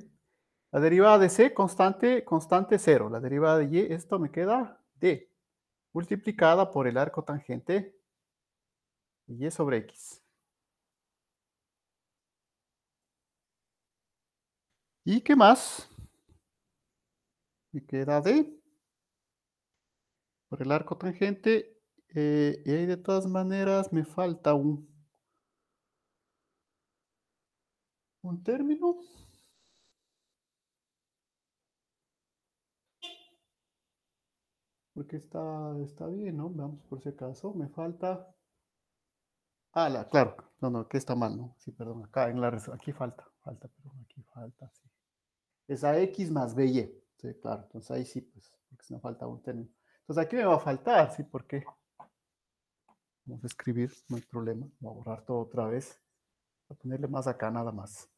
La derivada de c, constante, constante 0. La derivada de y, esto me queda d, multiplicada por el arco tangente de y sobre x. ¿Y qué más? Me queda d por el arco tangente. Y ahí de todas maneras me falta un término. Porque está bien, ¿no? Vamos por si acaso. Me falta... claro. No, que está mal, ¿no? Sí, perdón. Acá en aquí falta, perdón, aquí falta, sí. Es a x más by. Sí, claro. Entonces ahí sí, pues, porque si no falta un término. Entonces aquí me va a faltar, ¿sí? Porque vamos a escribir, no hay problema. Voy a borrar todo otra vez. Voy a ponerle más acá, nada más.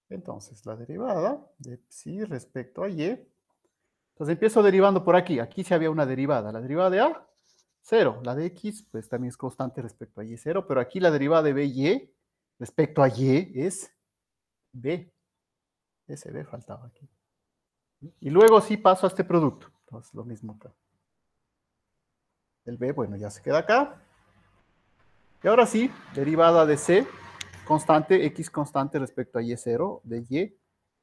Entonces, la derivada de psi respecto a y. Entonces empiezo derivando por aquí. Aquí sí había una derivada. La derivada de a, 0. La de x, pues también es constante respecto a y, 0. Pero aquí la derivada de by respecto a y es b. Ese b faltaba aquí. Y luego sí paso a este producto. Entonces lo mismo acá. El b, bueno, ya se queda acá. Y ahora sí, derivada de c, constante, x constante respecto a y, 0, de y,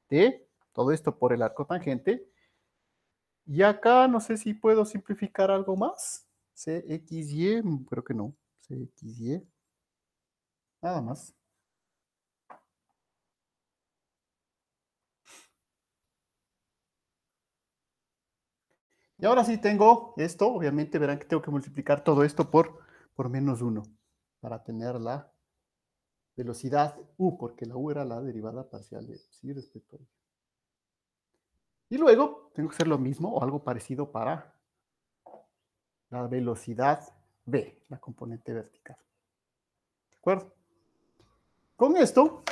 de, todo esto por el arco tangente. Y acá no sé si puedo simplificar algo más. CXY, creo que no. CXY. Nada más. Y ahora sí tengo esto. Obviamente verán que tengo que multiplicar todo esto por menos 1 para tener la velocidad u, porque la u era la derivada parcial de sí respecto a y. Y luego tengo que hacer lo mismo o algo parecido para la velocidad v, la componente vertical. ¿De acuerdo? Con esto,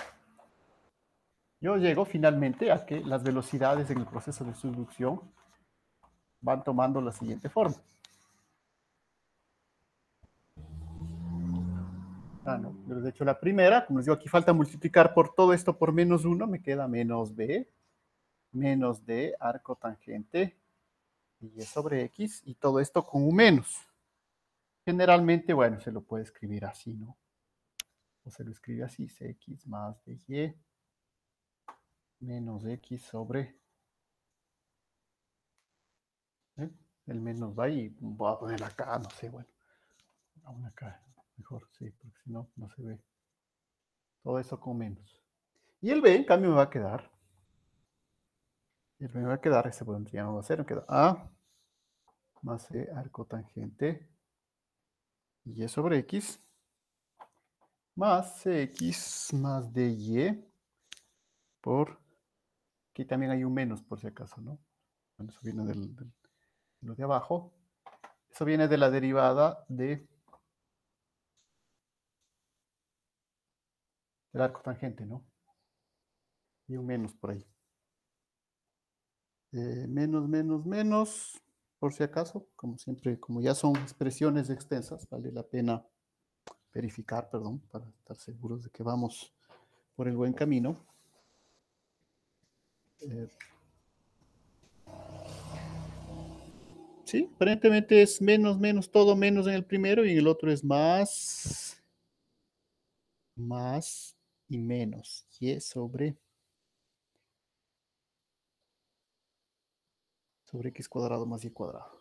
yo llego finalmente a que las velocidades en el proceso de subducción van tomando la siguiente forma. No, yo les he hecho la primera, como les digo, aquí falta multiplicar por todo esto por menos 1, me queda menos b, menos d, arco tangente, y y sobre x, y todo esto con un menos. Generalmente, bueno, se lo puede escribir así, ¿no? O se lo escribe así, Cx más dy menos x sobre, ¿eh? El menos va y voy a poner acá, no sé, bueno, aún acá, mejor, sí, porque si no, no se ve. Todo eso con menos. Y el b, en cambio, me va a quedar, el b me va a quedar, ese bueno, ya no va a ser, me queda a más c arco tangente y sobre x más cx más dy por, aquí también hay un menos por si acaso, ¿no? Bueno, eso viene de lo de abajo. Eso viene de la derivada del arco tangente, ¿no? Y un menos por ahí. Menos, menos, menos, por si acaso, como siempre, como ya son expresiones extensas, vale la pena verificar, perdón, para estar seguros de que vamos por el buen camino. Eh, sí, aparentemente es menos, menos, todo menos en el primero y en el otro es más, más y menos. Y sobre x cuadrado más y cuadrado.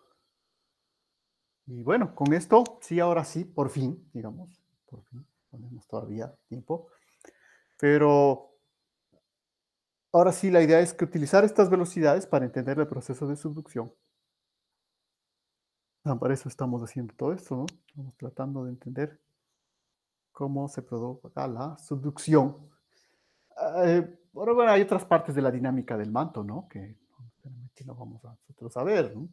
Y bueno, con esto, sí, ahora sí, por fin, digamos, por fin, ponemos todavía tiempo, pero ahora sí la idea es que utilizar estas velocidades para entender el proceso de subducción. Para eso estamos haciendo todo esto, ¿no? Estamos tratando de entender cómo se provoca la subducción. Ahora, bueno, hay otras partes de la dinámica del manto, ¿no? Que no vamos a nosotros a ver, ¿no?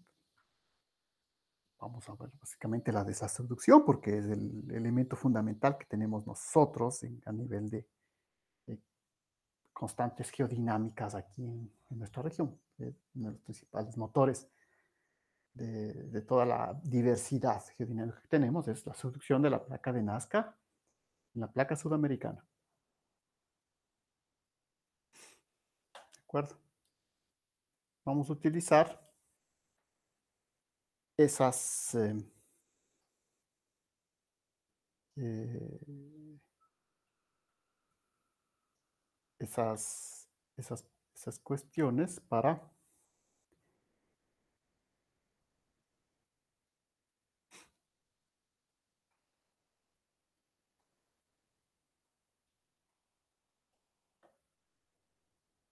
Vamos a ver básicamente la de esa subducción, porque es el elemento fundamental que tenemos nosotros a nivel de constantes geodinámicas aquí en nuestra región, uno de los principales motores de toda la diversidad geodinámica que tenemos es la subducción de la placa de Nazca en la placa sudamericana. ¿De acuerdo? Vamos a utilizar esas, eh, esas, esas cuestiones para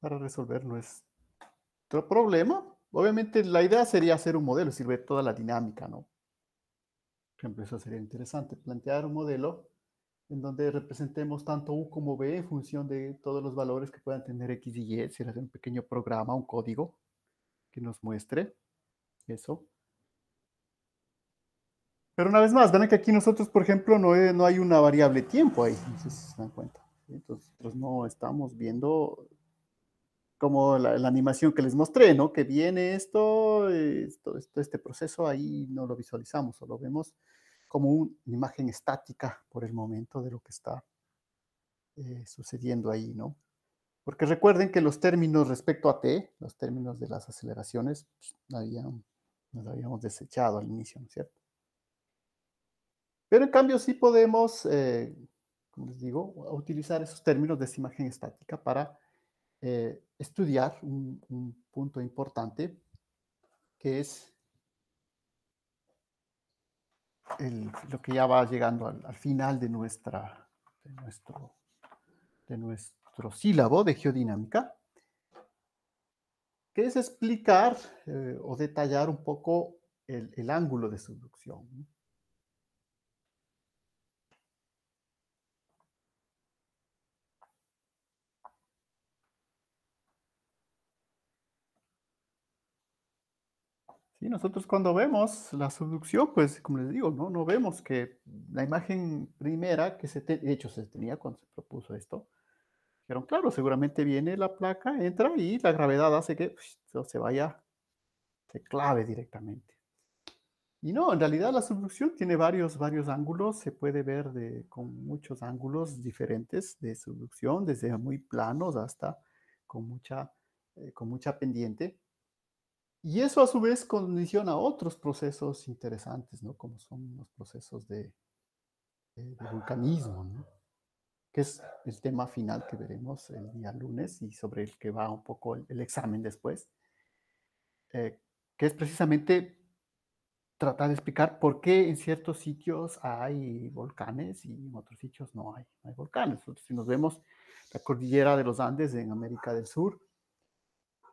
resolver nuestro problema. Obviamente la idea sería hacer un modelo, sirve toda la dinámica, ¿no? Por ejemplo, eso sería interesante, plantear un modelo en donde representemos tanto U como B en función de todos los valores que puedan tener X y Y, si hacer un pequeño programa, un código que nos muestre eso. Pero una vez más, ven que aquí nosotros, por ejemplo, no hay una variable tiempo ahí, no sé si se dan cuenta. Entonces, nosotros no estamos viendo como la animación que les mostré, ¿no? Que viene este proceso, ahí no lo visualizamos, solo vemos como una imagen estática por el momento de lo que está sucediendo ahí, ¿no? Porque recuerden que los términos respecto a t, los términos de las aceleraciones, pues, nos habíamos desechado al inicio, ¿no es cierto? Pero en cambio sí podemos, como les digo, utilizar esos términos de esa imagen estática para estudiar un punto importante que es lo que ya va llegando al final de nuestro, de nuestro sílabo de geodinámica, que es explicar o detallar un poco el ángulo de subducción, ¿no? Sí, nosotros cuando vemos la subducción, pues como les digo, no vemos que la imagen primera que de hecho se tenía cuando se propuso esto, dijeron, claro, seguramente viene la placa, entra y la gravedad hace que se vaya, se clave directamente. Y no, en realidad la subducción tiene varios ángulos, se puede ver con muchos ángulos diferentes de subducción, desde muy planos hasta con mucha pendiente. Y eso a su vez condiciona otros procesos interesantes, ¿no? Como son los procesos de vulcanismo, ¿no? Que es el tema final que veremos el día lunes y sobre el que va un poco el examen después, eh, que es precisamente tratar de explicar por qué en ciertos sitios hay volcanes y en otros sitios no hay volcanes. Nosotros, si nos vemos la cordillera de los Andes en América del Sur,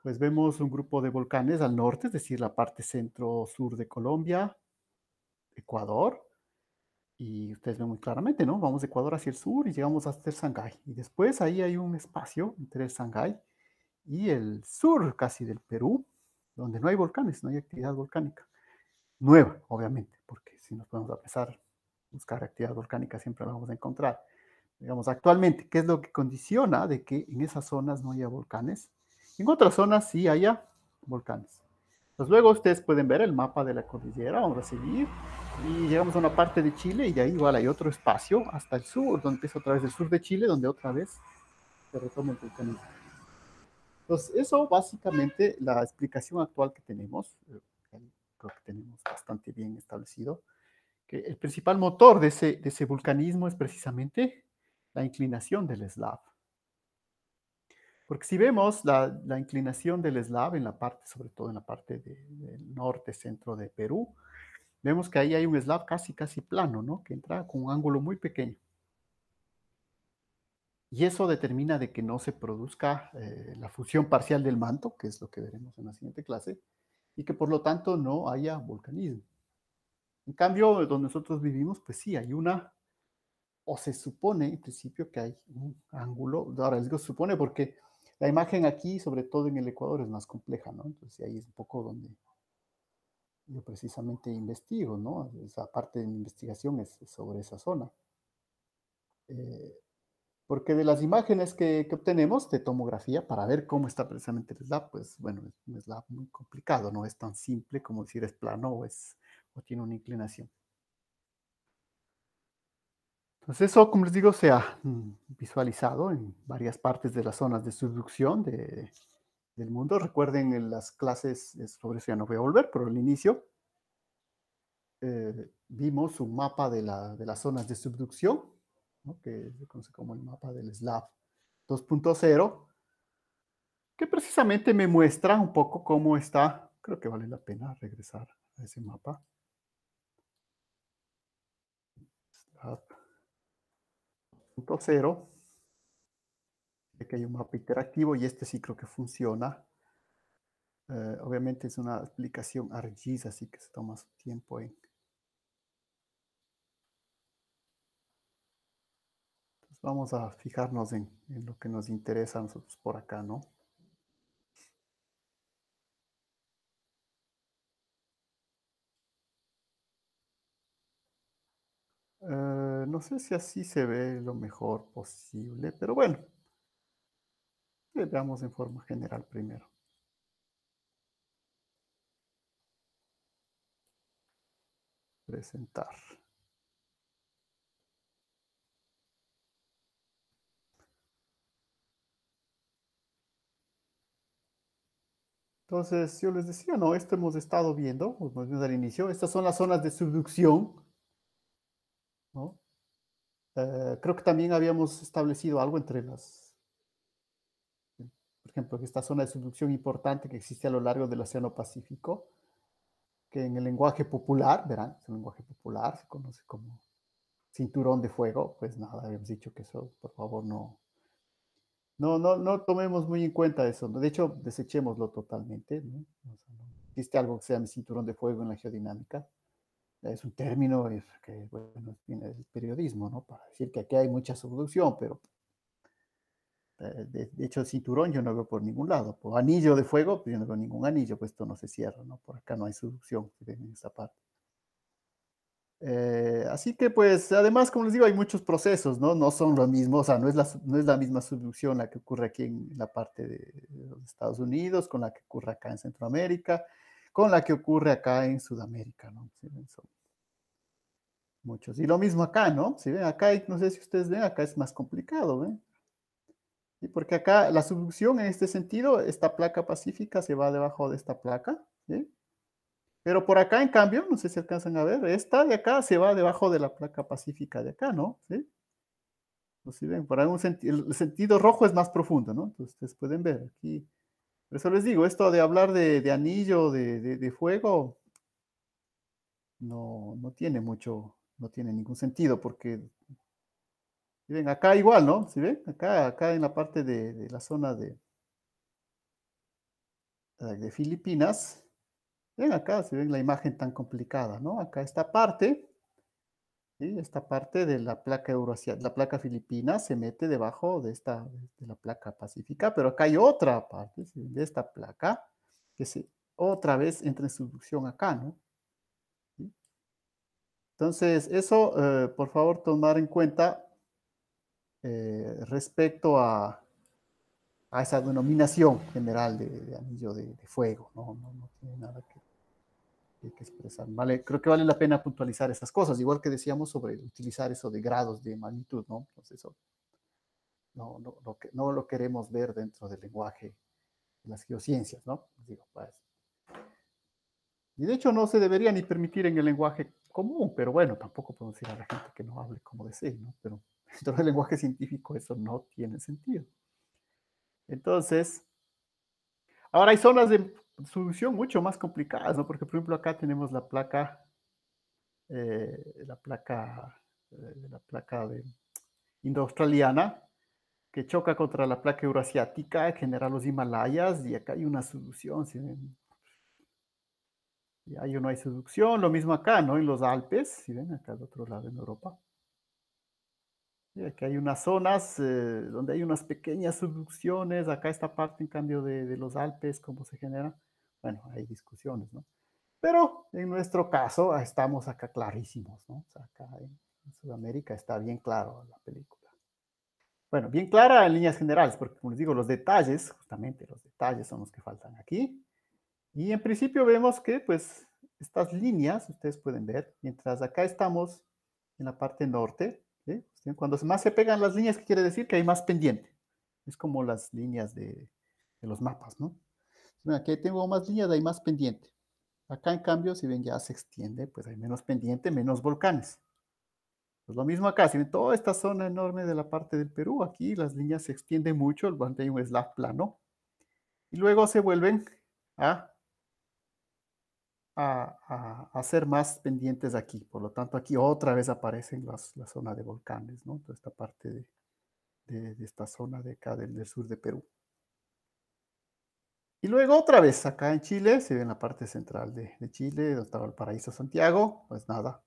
pues vemos un grupo de volcanes al norte, es decir, la parte centro-sur de Colombia, Ecuador, y ustedes ven muy claramente, ¿no? Vamos de Ecuador hacia el sur y llegamos hasta el Sangay. Y después ahí hay un espacio entre el Sangay y el sur casi del Perú, donde no hay volcanes, no hay actividad volcánica. Nueva, obviamente, porque si nos podemos a pesar, buscar actividad volcánica siempre la vamos a encontrar. Digamos, actualmente, ¿qué es lo que condiciona de que en esas zonas no haya volcanes? En otras zonas sí haya volcanes. Pues luego ustedes pueden ver el mapa de la cordillera, vamos a seguir, y llegamos a una parte de Chile y de ahí igual hay otro espacio hasta el sur, donde empieza otra vez el sur de Chile, donde otra vez se retoma el volcanismo. Entonces, eso básicamente la explicación actual que tenemos, creo que tenemos bastante bien establecido, que el principal motor de ese vulcanismo es precisamente la inclinación del eslavo. Porque si vemos la inclinación del eslavo en la parte, sobre todo en la parte del norte, centro de Perú, vemos que ahí hay un eslavo casi, casi plano, ¿no? Que entra con un ángulo muy pequeño. Y eso determina de que no se produzca la fusión parcial del manto, que es lo que veremos en la siguiente clase, y que por lo tanto no haya volcanismo. En cambio, donde nosotros vivimos, pues sí, hay una, o se supone en principio que hay un ángulo, ahora les digo se supone porque la imagen aquí, sobre todo en el Ecuador, es más compleja, ¿no? Entonces ahí es un poco donde yo precisamente investigo, ¿no? Esa parte de mi investigación es sobre esa zona. Eh, Porque de las imágenes que obtenemos de tomografía para ver cómo está precisamente el slab, pues bueno, es un slab muy complicado, no es tan simple como decir es plano o tiene una inclinación. Entonces eso, como les digo, se ha visualizado en varias partes de las zonas de subducción del mundo. Recuerden en las clases, sobre eso ya no voy a volver, pero al inicio vimos un mapa de las zonas de subducción, ¿no? Que se conoce como el mapa del SLAB 2.0, que precisamente me muestra un poco cómo está. Creo que vale la pena regresar a ese mapa. SLAB 2.0. Que hay un mapa interactivo y este sí creo que funciona. Obviamente es una aplicación ArcGIS, así que se toma su tiempo Entonces vamos a fijarnos en lo que nos interesa a nosotros por acá, ¿no? No sé si así se ve lo mejor posible, pero bueno, veamos en forma general primero. Presentar. Entonces, yo les decía, no, esto hemos estado viendo, como vimos al inicio, estas son las zonas de subducción, ¿no? Creo que también habíamos establecido algo entre por ejemplo, esta zona de subducción importante que existe a lo largo del Océano Pacífico, que en el lenguaje popular, verán, es un lenguaje popular, se conoce como cinturón de fuego, pues nada, habíamos dicho que eso, por favor, no tomemos muy en cuenta eso, ¿no? De hecho, desechémoslo totalmente, ¿no? O sea, no existe algo que se llama cinturón de fuego en la geodinámica, es un término que, bueno, viene del periodismo, ¿no? Para decir que aquí hay mucha subducción, pero de hecho, el cinturón yo no veo por ningún lado. Por anillo de fuego, pues yo no veo ningún anillo, pues esto no se cierra, ¿no? Por acá no hay subducción en esta parte. Así que, pues, además, como les digo, hay muchos procesos, ¿no? No son lo mismo, o sea, no es la misma subducción la que ocurre aquí en la parte de los Estados Unidos, con la que ocurre acá en Centroamérica, con la que ocurre acá en Sudamérica, ¿no? Sí, son muchos. Y lo mismo acá, ¿no? Si ven, acá, no sé si ustedes ven, acá es más complicado, ¿ven? Y porque acá la subducción en este sentido, esta placa pacífica se va debajo de esta placa, ¿sí? Pero por acá, en cambio, no sé si alcanzan a ver, esta de acá se va debajo de la placa pacífica de acá, ¿no? ¿Sí? O si ven, por algún el sentido rojo es más profundo, ¿no? Entonces, ustedes pueden ver aquí. Por eso les digo, esto de hablar de anillo, de fuego, no tiene mucho, no tiene ningún sentido, porque, si ven, acá igual, ¿no? Si ven, acá en la parte de la zona de Filipinas, ven acá, si ven la imagen tan complicada, ¿no? Acá esta parte, ¿sí? Esta parte de la placa euroasiática, la placa filipina se mete debajo de la placa pacífica, pero acá hay otra parte, ¿sí? De esta placa que se, otra vez entra en subducción acá, ¿no? ¿Sí? Entonces, eso, por favor, tomar en cuenta respecto a esa denominación general de anillo de fuego, no tiene nada que expresar. Vale, creo que vale la pena puntualizar esas cosas, igual que decíamos sobre utilizar eso de grados de magnitud, ¿no? Entonces, eso no lo queremos ver dentro del lenguaje de las geociencias, ¿no? Digo, pues, y de hecho no se debería ni permitir en el lenguaje común, pero bueno, tampoco podemos decir a la gente que no hable como desee, ¿no? Pero dentro del lenguaje científico eso no tiene sentido. Entonces, ahora hay zonas de solución mucho más complicadas, ¿no? Porque, por ejemplo, acá tenemos la placa, la placa indoaustraliana, que choca contra la placa euroasiática, genera los Himalayas, y acá hay una solución, ¿sí? Y ahí no hay subducción, lo mismo acá, ¿no? En los Alpes, si ven, acá al otro lado en Europa. Y aquí hay unas zonas donde hay unas pequeñas subducciones, acá esta parte, en cambio, de los Alpes, ¿cómo se genera? Bueno, hay discusiones, ¿no? Pero en nuestro caso estamos acá clarísimos, ¿no? O sea, acá en Sudamérica está bien claro la película. Bueno, bien clara en líneas generales, porque como les digo, los detalles, justamente los detalles son los que faltan aquí. Y en principio vemos que, pues, estas líneas, ustedes pueden ver, mientras acá estamos en la parte norte, ¿sí? Cuando más se pegan las líneas, ¿qué quiere decir? Que hay más pendiente. Es como las líneas de los mapas, ¿no? Aquí tengo más líneas, hay más pendiente. Acá, en cambio, si ven, ya se extiende, pues hay menos pendiente, menos volcanes. Pues lo mismo acá, si ven toda esta zona enorme de la parte del Perú, aquí las líneas se extienden mucho, el hay un slab plano, y luego se vuelven a a ser más pendientes aquí. Por lo tanto, aquí otra vez aparecen la zona de volcanes, ¿no? Toda esta parte de esta zona de acá del sur de Perú. Y luego otra vez, acá en Chile, se ve en la parte central de Chile, donde estaba el paraíso Santiago, pues nada,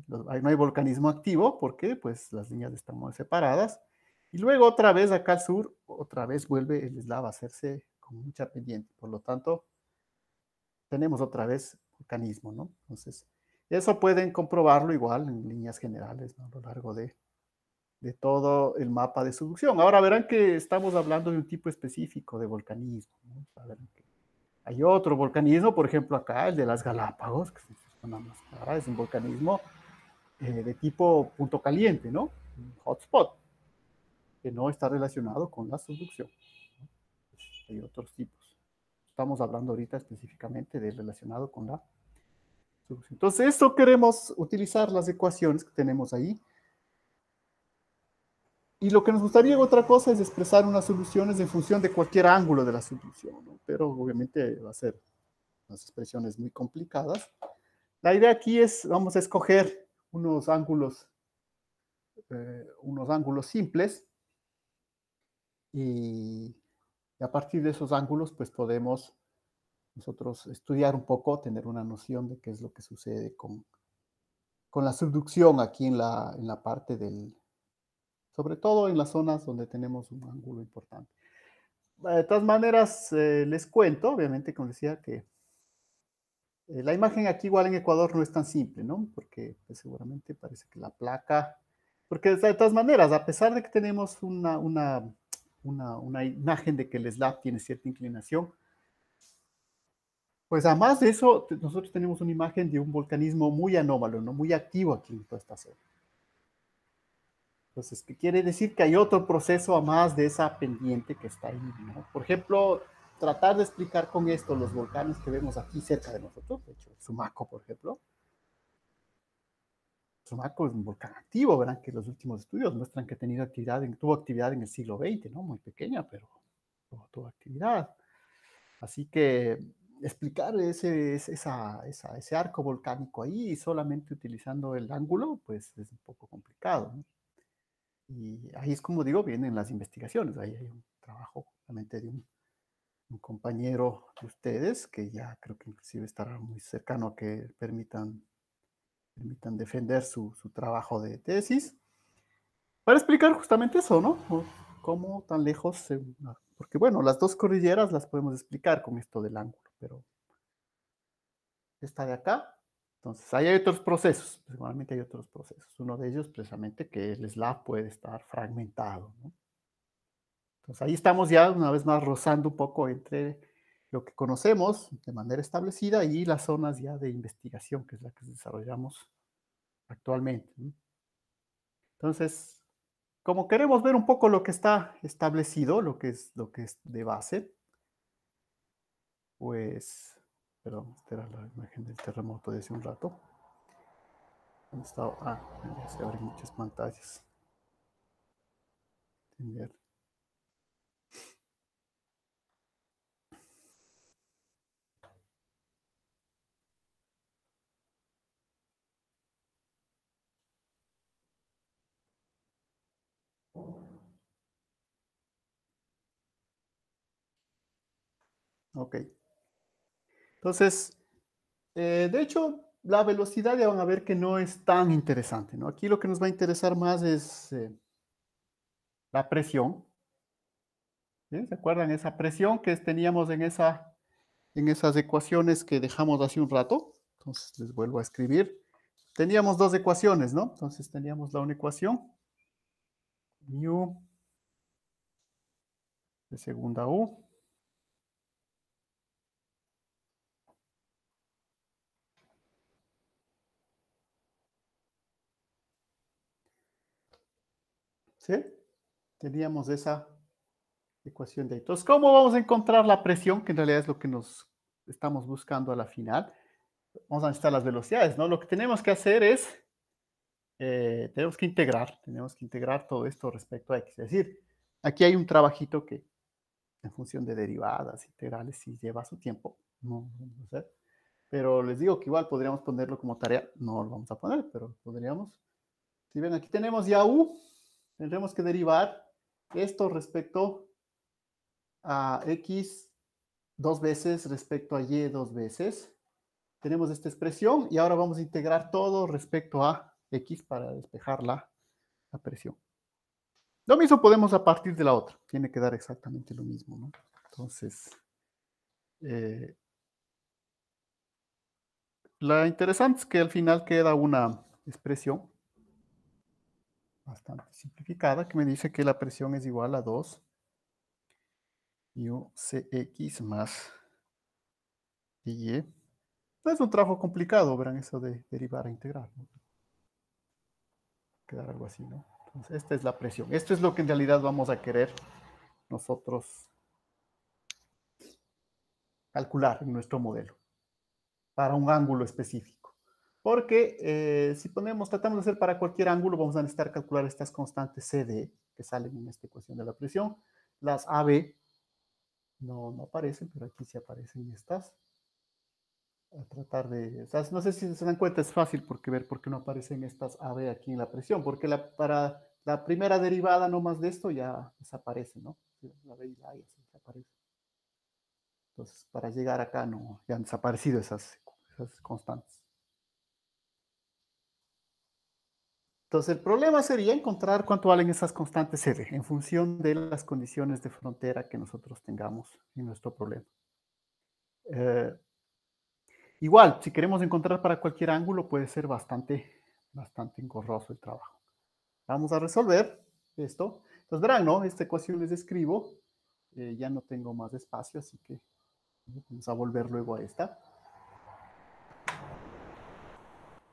no hay volcanismo activo porque pues las líneas están muy separadas. Y luego otra vez acá al sur, otra vez vuelve el eslava a hacerse con mucha pendiente. Por lo tanto, tenemos otra vez volcanismo, ¿no? Entonces, eso pueden comprobarlo igual en líneas generales, ¿no? A lo largo de todo el mapa de subducción. Ahora verán que estamos hablando de un tipo específico de volcanismo, ¿no? Hay otro volcanismo, por ejemplo, acá, el de las Galápagos, que es una más clara, es un volcanismo de tipo punto caliente, ¿no? Un hotspot, que no está relacionado con la subducción, ¿no? Pues hay otros tipos. Estamos hablando ahorita específicamente de relacionado con la subducción. Entonces, esto queremos utilizar las ecuaciones que tenemos ahí. Y lo que nos gustaría otra cosa es expresar unas soluciones en función de cualquier ángulo de la solución, ¿no? Pero obviamente va a ser unas expresiones muy complicadas. La idea aquí es, vamos a escoger unos ángulos simples y a partir de esos ángulos pues podemos nosotros estudiar un poco, tener una noción de qué es lo que sucede con la subducción aquí en la parte sobre todo en las zonas donde tenemos un ángulo importante. De todas maneras, les cuento, obviamente, como decía, que la imagen aquí igual en Ecuador no es tan simple, ¿no? Porque pues, seguramente parece que la placa, porque de todas maneras, a pesar de que tenemos una imagen de que el slab tiene cierta inclinación, pues además de eso, nosotros tenemos una imagen de un volcanismo muy anómalo, ¿no? Muy activo aquí en toda esta zona. Entonces, ¿qué quiere decir? Que hay otro proceso a más de esa pendiente que está ahí, ¿no? Por ejemplo, tratar de explicar con esto los volcanes que vemos aquí cerca de nosotros, de hecho, Sumaco, por ejemplo. Sumaco es un volcán activo, ¿verdad? Que los últimos estudios muestran que tuvo actividad en el siglo XX, ¿no? Muy pequeña, pero tuvo actividad. Así que explicar ese arco volcánico ahí solamente utilizando el ángulo, pues es un poco complicado, ¿no? Y ahí es como digo, vienen las investigaciones. Ahí hay un trabajo realmente de un compañero de ustedes que ya creo que inclusive estará muy cercano a que permitan defender su trabajo de tesis para explicar justamente eso, ¿no? Cómo tan lejos, porque bueno, las dos cordilleras las podemos explicar con esto del ángulo, pero esta de acá, entonces ahí hay otros procesos, seguramente hay otros procesos. Uno de ellos precisamente que el slab puede estar fragmentado, ¿no? Entonces ahí estamos ya una vez más rozando un poco entre lo que conocemos de manera establecida y las zonas ya de investigación, que es la que desarrollamos actualmente, ¿no? Entonces, como queremos ver un poco lo que está establecido, lo que es de base, pues, perdón, esta era la imagen del terremoto de hace un rato. ¿Dónde está? Ya se abren muchas pantallas. Entender. Ok. Entonces, de hecho, la velocidad ya van a ver que no es tan interesante, ¿no? Aquí lo que nos va a interesar más es la presión, ¿sí? ¿Se acuerdan esa presión que teníamos en esas ecuaciones que dejamos hace un rato? Entonces, les vuelvo a escribir. Teníamos dos ecuaciones, ¿no? Entonces, teníamos la una ecuación, mu de segunda U, ¿sí? Teníamos esa ecuación de ahí. Entonces, ¿cómo vamos a encontrar la presión? Que en realidad es lo que nos estamos buscando a la final. Vamos a necesitar las velocidades, ¿no? Lo que tenemos que hacer es, tenemos que integrar todo esto respecto a X. Es decir, aquí hay un trabajito que en función de derivadas, integrales, sí lleva su tiempo, no sé. Pero les digo que igual podríamos ponerlo como tarea, no lo vamos a poner, pero podríamos. Si ven, aquí tenemos ya U, tendremos que derivar esto respecto a X dos veces respecto a Y dos veces. Tenemos esta expresión y ahora vamos a integrar todo respecto a X para despejar la presión. Lo mismo podemos a partir de la otra. Tiene que dar exactamente lo mismo, ¿no? Entonces, eh, lo interesante es que al final queda una expresión bastante simplificada que me dice que la presión es igual a 2 Cx más Y. No es un trabajo complicado, verán, eso de derivar a integrar, ¿no? Quedar algo así, ¿no? Entonces, esta es la presión. Esto es lo que en realidad vamos a querer nosotros calcular en nuestro modelo para un ángulo específico. Porque si tratamos de hacer para cualquier ángulo, vamos a necesitar calcular estas constantes CD que salen en esta ecuación de la presión. Las AB no aparecen, pero aquí sí aparecen estas. A tratar de, o sea, no sé si se dan cuenta, es fácil ver por qué no aparecen estas AB aquí en la presión, porque para la primera derivada nomás de esto ya desaparece, ¿no? La B y la A ya desaparece. Entonces, para llegar acá no, ya han desaparecido esas constantes. Entonces, el problema sería encontrar cuánto valen esas constantes CD en función de las condiciones de frontera que nosotros tengamos en nuestro problema. Eh, Igual, si queremos encontrar para cualquier ángulo, puede ser bastante engorroso el trabajo. Vamos a resolver esto. Entonces, verán, ¿no? Esta ecuación les escribo. Ya no tengo más espacio, así que vamos a volver luego a esta.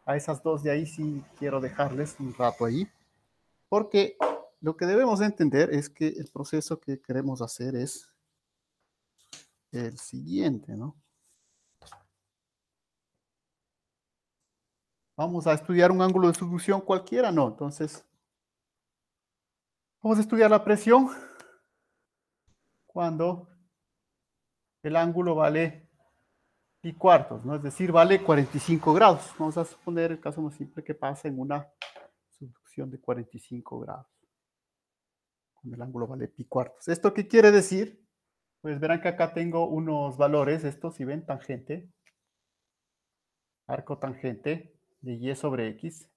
A esas dos de ahí sí quiero dejarles un rato ahí, porque lo que debemos entender es que el proceso que queremos hacer es el siguiente, ¿no? Vamos a estudiar un ángulo de subducción cualquiera, no. Entonces, vamos a estudiar la presión cuando el ángulo vale pi cuartos, ¿no? Es decir, vale 45 grados. Vamos a suponer el caso más simple que pasa en una subducción de 45 grados, cuando el ángulo vale pi cuartos. ¿Esto qué quiere decir? Pues verán que acá tengo unos valores, estos, si ven, tangente, arco tangente de y sobre x.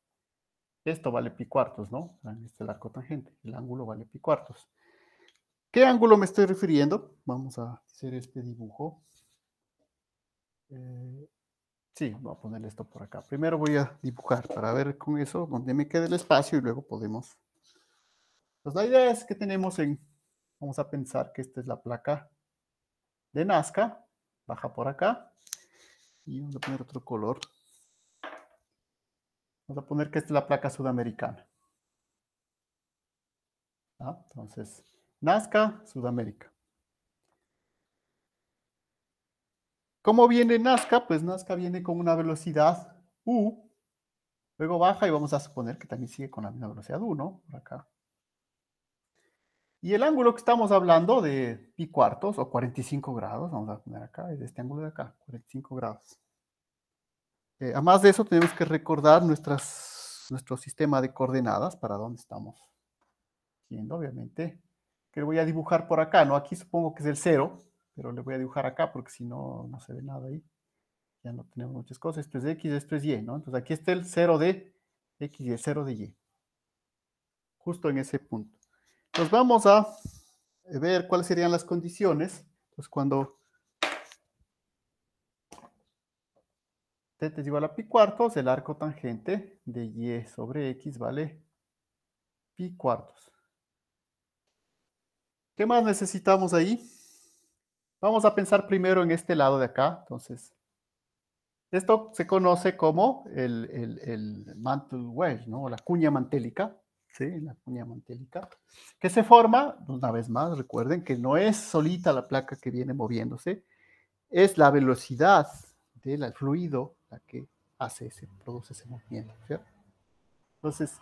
Esto vale pi cuartos, ¿no? Este es el arco tangente, el ángulo vale pi cuartos. ¿Qué ángulo me estoy refiriendo? Vamos a hacer este dibujo. Sí, voy a ponerle esto por acá. Primero voy a dibujar para ver con eso dónde me queda el espacio y luego podemos. Pues la idea es que tenemos vamos a pensar que esta es la placa de Nazca, baja por acá y vamos a poner otro color. Vamos a poner que esta es la placa sudamericana. ¿Ah? Entonces, Nazca, Sudamérica. ¿Cómo viene Nazca? Pues Nazca viene con una velocidad u, luego baja y vamos a suponer que también sigue con la misma velocidad u, ¿no? Por acá. Y el ángulo que estamos hablando de pi cuartos o 45 grados, vamos a poner acá, es este ángulo de acá, 45 grados. Además de eso, tenemos que recordar nuestro sistema de coordenadas para dónde estamos yendo, obviamente. Que lo voy a dibujar por acá, ¿no? Aquí supongo que es el 0, pero le voy a dibujar acá porque si no, no se ve nada ahí. Ya no tenemos muchas cosas. Esto es X, esto es Y, ¿no? Entonces aquí está el 0 de X y el 0 de Y. Justo en ese punto. Entonces vamos a ver cuáles serían las condiciones. Entonces cuando θ es igual a pi cuartos, el arco tangente de Y sobre X vale pi cuartos. ¿Qué más necesitamos ahí? Vamos a pensar primero en este lado de acá. Entonces, esto se conoce como el mantle wedge, ¿no? O la cuña mantélica. ¿Sí? La cuña mantélica. Que se forma, una vez más, recuerden que no es solita la placa que viene moviéndose, es la velocidad del fluido la que produce ese movimiento, ¿cierto? Entonces,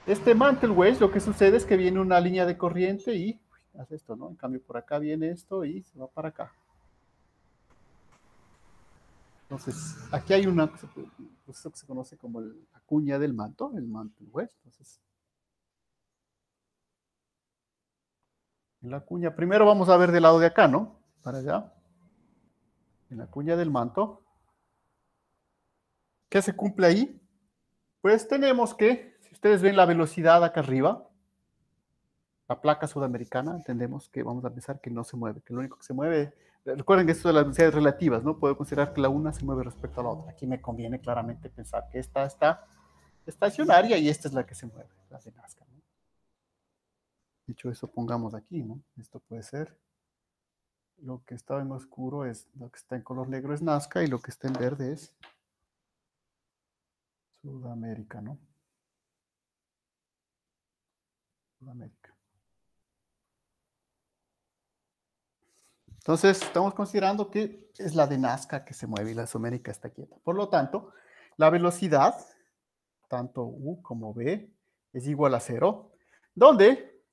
este mantle wedge, lo que sucede es que viene una línea de corriente y hace esto, ¿no? En cambio, por acá viene esto y se va para acá. Entonces, aquí hay una proceso que se conoce como la cuña del manto, el mantle wedge. Entonces, en la cuña, primero vamos a ver del lado de acá, ¿no? Para allá. En la cuña del manto. ¿Qué se cumple ahí? Pues tenemos que, si ustedes ven la velocidad acá arriba, la placa sudamericana, entendemos que vamos a pensar que no se mueve, que lo único que se mueve, recuerden que esto de las velocidades relativas, ¿no? Puedo considerar que la una se mueve respecto a la otra. Aquí me conviene claramente pensar que esta está estacionaria y esta es la que se mueve, la de Nazca, ¿no? Dicho eso, pongamos aquí, ¿no? Esto puede ser, lo que está en oscuro es, lo que está en color negro es Nazca y lo que está en verde es Sudamérica, ¿no? Sudamérica. Entonces, estamos considerando que es la de Nazca que se mueve y la Sudamérica está quieta. Por lo tanto, la velocidad, tanto U como V, es igual a 0, donde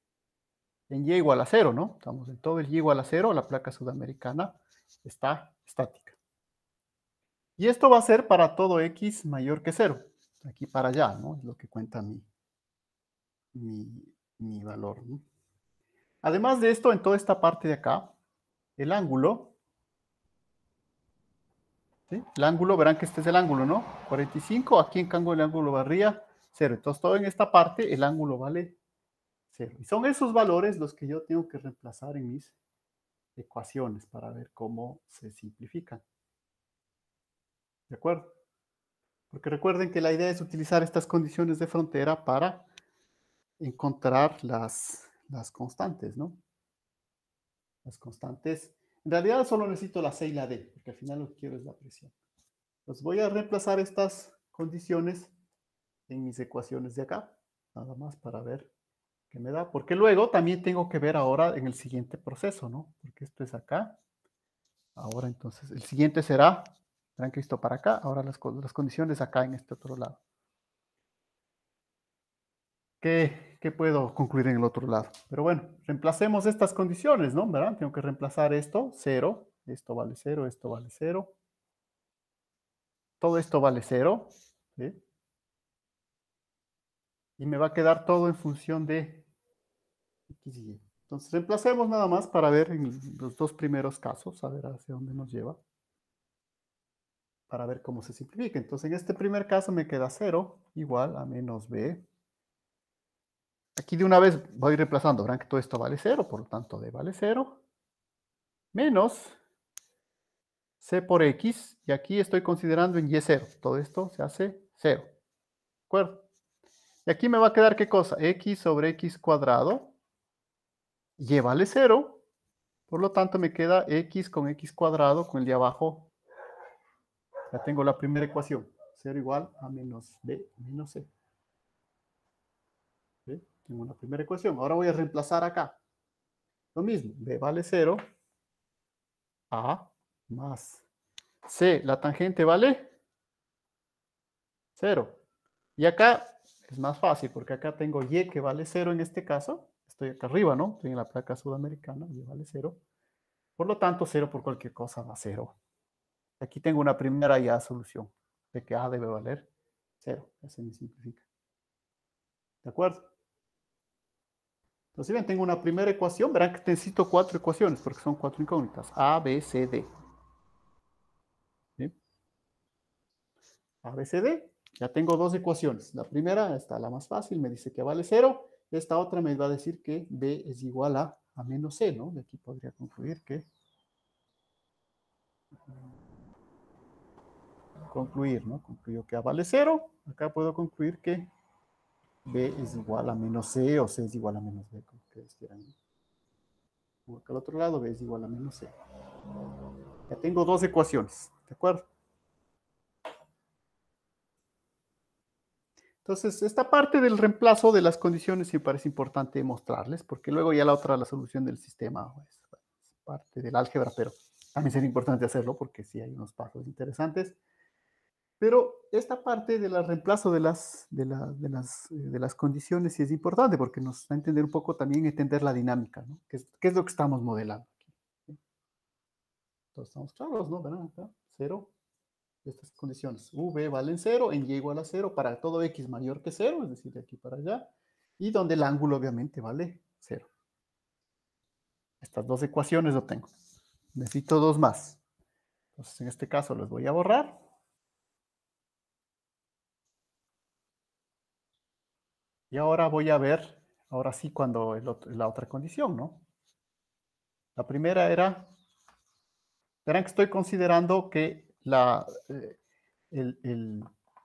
en Y igual a 0, ¿no? Estamos en todo el Y igual a 0, la placa sudamericana está estática. Y esto va a ser para todo X mayor que 0. Aquí para allá, ¿no? Es lo que cuenta mi valor, ¿no? Además de esto, en toda esta parte de acá, el ángulo, ¿sí? El ángulo, verán que este es el ángulo, ¿no? 45, aquí en cambio el ángulo varría 0. Entonces, todo en esta parte, el ángulo vale 0. Y son esos valores los que yo tengo que reemplazar en mis ecuaciones para ver cómo se simplifican. ¿De acuerdo? Porque recuerden que la idea es utilizar estas condiciones de frontera para encontrar las constantes, ¿no? Las constantes. En realidad solo necesito la C y la D, porque al final lo que quiero es la presión. Entonces voy a reemplazar estas condiciones en mis ecuaciones de acá, nada más para ver qué me da. Porque luego también tengo que ver ahora en el siguiente proceso, ¿no? Porque esto es acá, Ahora entonces, el siguiente será, verán que esto para acá, ahora las condiciones acá en este otro lado. ¿Qué puedo concluir en el otro lado? Pero bueno, reemplacemos estas condiciones, ¿no? ¿Verdad? Tengo que reemplazar esto, 0, esto vale 0, esto vale 0, todo esto vale 0, ¿sí? Y me va a quedar todo en función de x y y. Entonces, reemplacemos nada más para ver en los dos primeros casos, a ver hacia dónde nos lleva, para ver cómo se simplifica. Entonces, en este primer caso me queda 0 igual a menos b. Aquí de una vez voy reemplazando, verán que todo esto vale 0, por lo tanto d vale 0, menos c por x, y aquí estoy considerando en y0. Todo esto se hace 0. ¿De acuerdo? Y aquí me va a quedar, ¿qué cosa? X sobre x cuadrado, y vale 0. Por lo tanto, me queda x con x cuadrado, con el de abajo. Ya tengo la primera ecuación. 0 igual a menos b menos c. ¿Sí? Tengo una primera ecuación. Ahora voy a reemplazar acá. Lo mismo, b vale 0, a más c, la tangente vale 0. Y acá es más fácil, porque acá tengo y que vale 0 en este caso. Estoy acá arriba, ¿no? Estoy en la placa sudamericana, y vale 0. Por lo tanto, 0 por cualquier cosa da 0. Aquí tengo una primera ya solución de que a debe valer 0. Ya se me simplifica. ¿De acuerdo? Entonces, si bien tengo una primera ecuación, verán que necesito 4 ecuaciones, porque son 4 incógnitas. A, B, C, D. ¿Sí? A, B, C, D. Ya tengo dos ecuaciones. La primera, está la más fácil, me dice que vale 0. Esta otra me va a decir que B es igual a menos C, ¿no? De aquí podría concluir que... Concluir, ¿no? Concluyo que A vale 0. Acá puedo concluir que B es igual a menos C o C es igual a menos B, como ustedes quieran. Acá al otro lado, B es igual a menos C. Ya tengo dos ecuaciones, ¿de acuerdo? Entonces, esta parte del reemplazo de las condiciones sí me parece importante mostrarles, porque luego ya la otra, la solución del sistema, pues, es parte del álgebra, pero también sería importante hacerlo porque sí hay unos pasos interesantes. Pero esta parte del reemplazo de las condiciones sí es importante porque nos da a entender un poco también entender la dinámica, ¿no? ¿Qué es lo que estamos modelando aquí? ¿Sí? Entonces, estamos claros, ¿no? ¿Verdad? Acá, 0, estas condiciones. V valen 0, en Y igual a 0 para todo X mayor que 0, es decir, de aquí para allá, y donde el ángulo obviamente vale 0. Estas dos ecuaciones lo tengo. Necesito dos más. Entonces, en este caso los voy a borrar. Y ahora voy a ver, ahora sí, cuando la otra condición, ¿no? La primera era, verán que estoy considerando que el, el,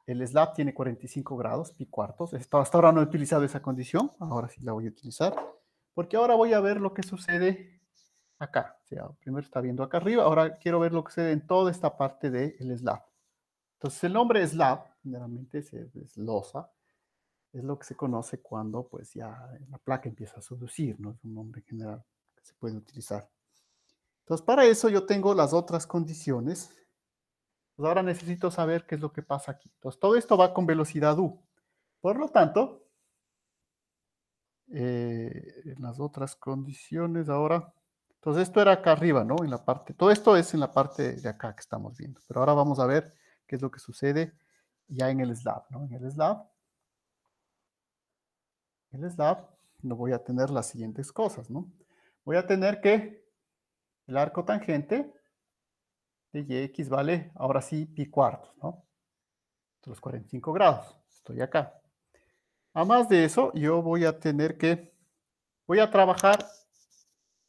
el slab tiene 45 grados, pi cuartos. Hasta ahora no he utilizado esa condición, ahora sí la voy a utilizar, porque ahora voy a ver lo que sucede acá. O sea, primero está viendo acá arriba, ahora quiero ver lo que sucede en toda esta parte del slab. Entonces, el nombre slab, generalmente es losa, es lo que se conoce cuando pues ya la placa empieza a seducir, ¿no? Es un nombre general que se puede utilizar. Entonces, para eso yo tengo las otras condiciones. Pues ahora necesito saber qué es lo que pasa aquí. Entonces, todo esto va con velocidad u. Por lo tanto, en las otras condiciones ahora, entonces esto era acá arriba, ¿no? En la parte, todo esto es en la parte de acá que estamos viendo. Pero ahora vamos a ver qué es lo que sucede ya en el slab, ¿no? En el slab no voy a tener las siguientes cosas, ¿no? Voy a tener que el arco tangente de yx vale, ahora sí, pi cuartos, ¿no? De los 45 grados. Estoy acá. A más de eso, yo voy a tener que, voy a trabajar,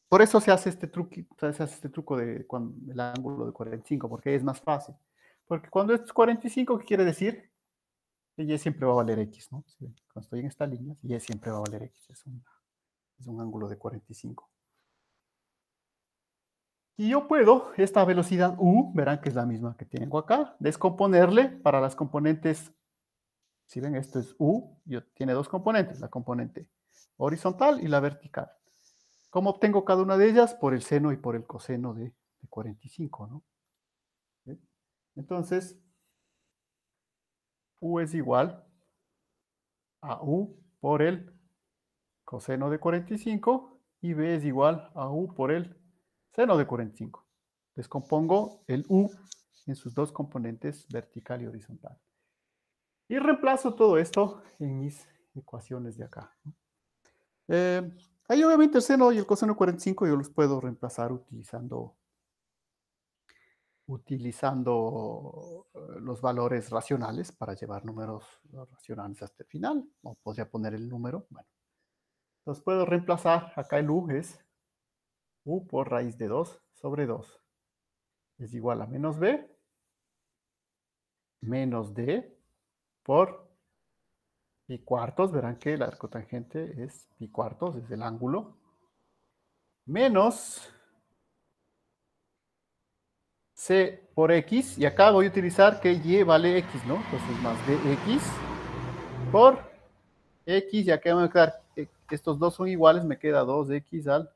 por eso se hace este truco, de cuando, el ángulo de 45, porque es más fácil. Porque cuando es 45, ¿qué quiere decir? Que y siempre va a valer x, ¿no? Sí, cuando estoy en esta línea, y siempre va a valer x, es un ángulo de 45. Y yo puedo, esta velocidad u, verán que es la misma que tengo acá, descomponerle para las componentes. Si ven, esto es u, tiene dos componentes, la componente horizontal y la vertical. ¿Cómo obtengo cada una de ellas? Por el seno y por el coseno de de 45, ¿no? ¿Sí? Entonces, U es igual a U por el coseno de 45 y B es igual a U por el seno de 45. Descompongo el U en sus dos componentes vertical y horizontal. Y reemplazo todo esto en mis ecuaciones de acá. Eh, Ahí obviamente el seno y el coseno de 45 yo los puedo reemplazar utilizando los valores racionales para llevar números racionales hasta el final. O podría poner el número. Bueno, los puedo reemplazar. Acá el U es U por raíz de 2 sobre 2. Es igual a menos B menos D por pi cuartos. Verán que la arcotangente es pi cuartos, es el ángulo. Menos C por X. Y acá voy a utilizar que Y vale X, ¿no? Entonces más DX por X. Y acá me va a quedar, estos dos son iguales, me queda 2X al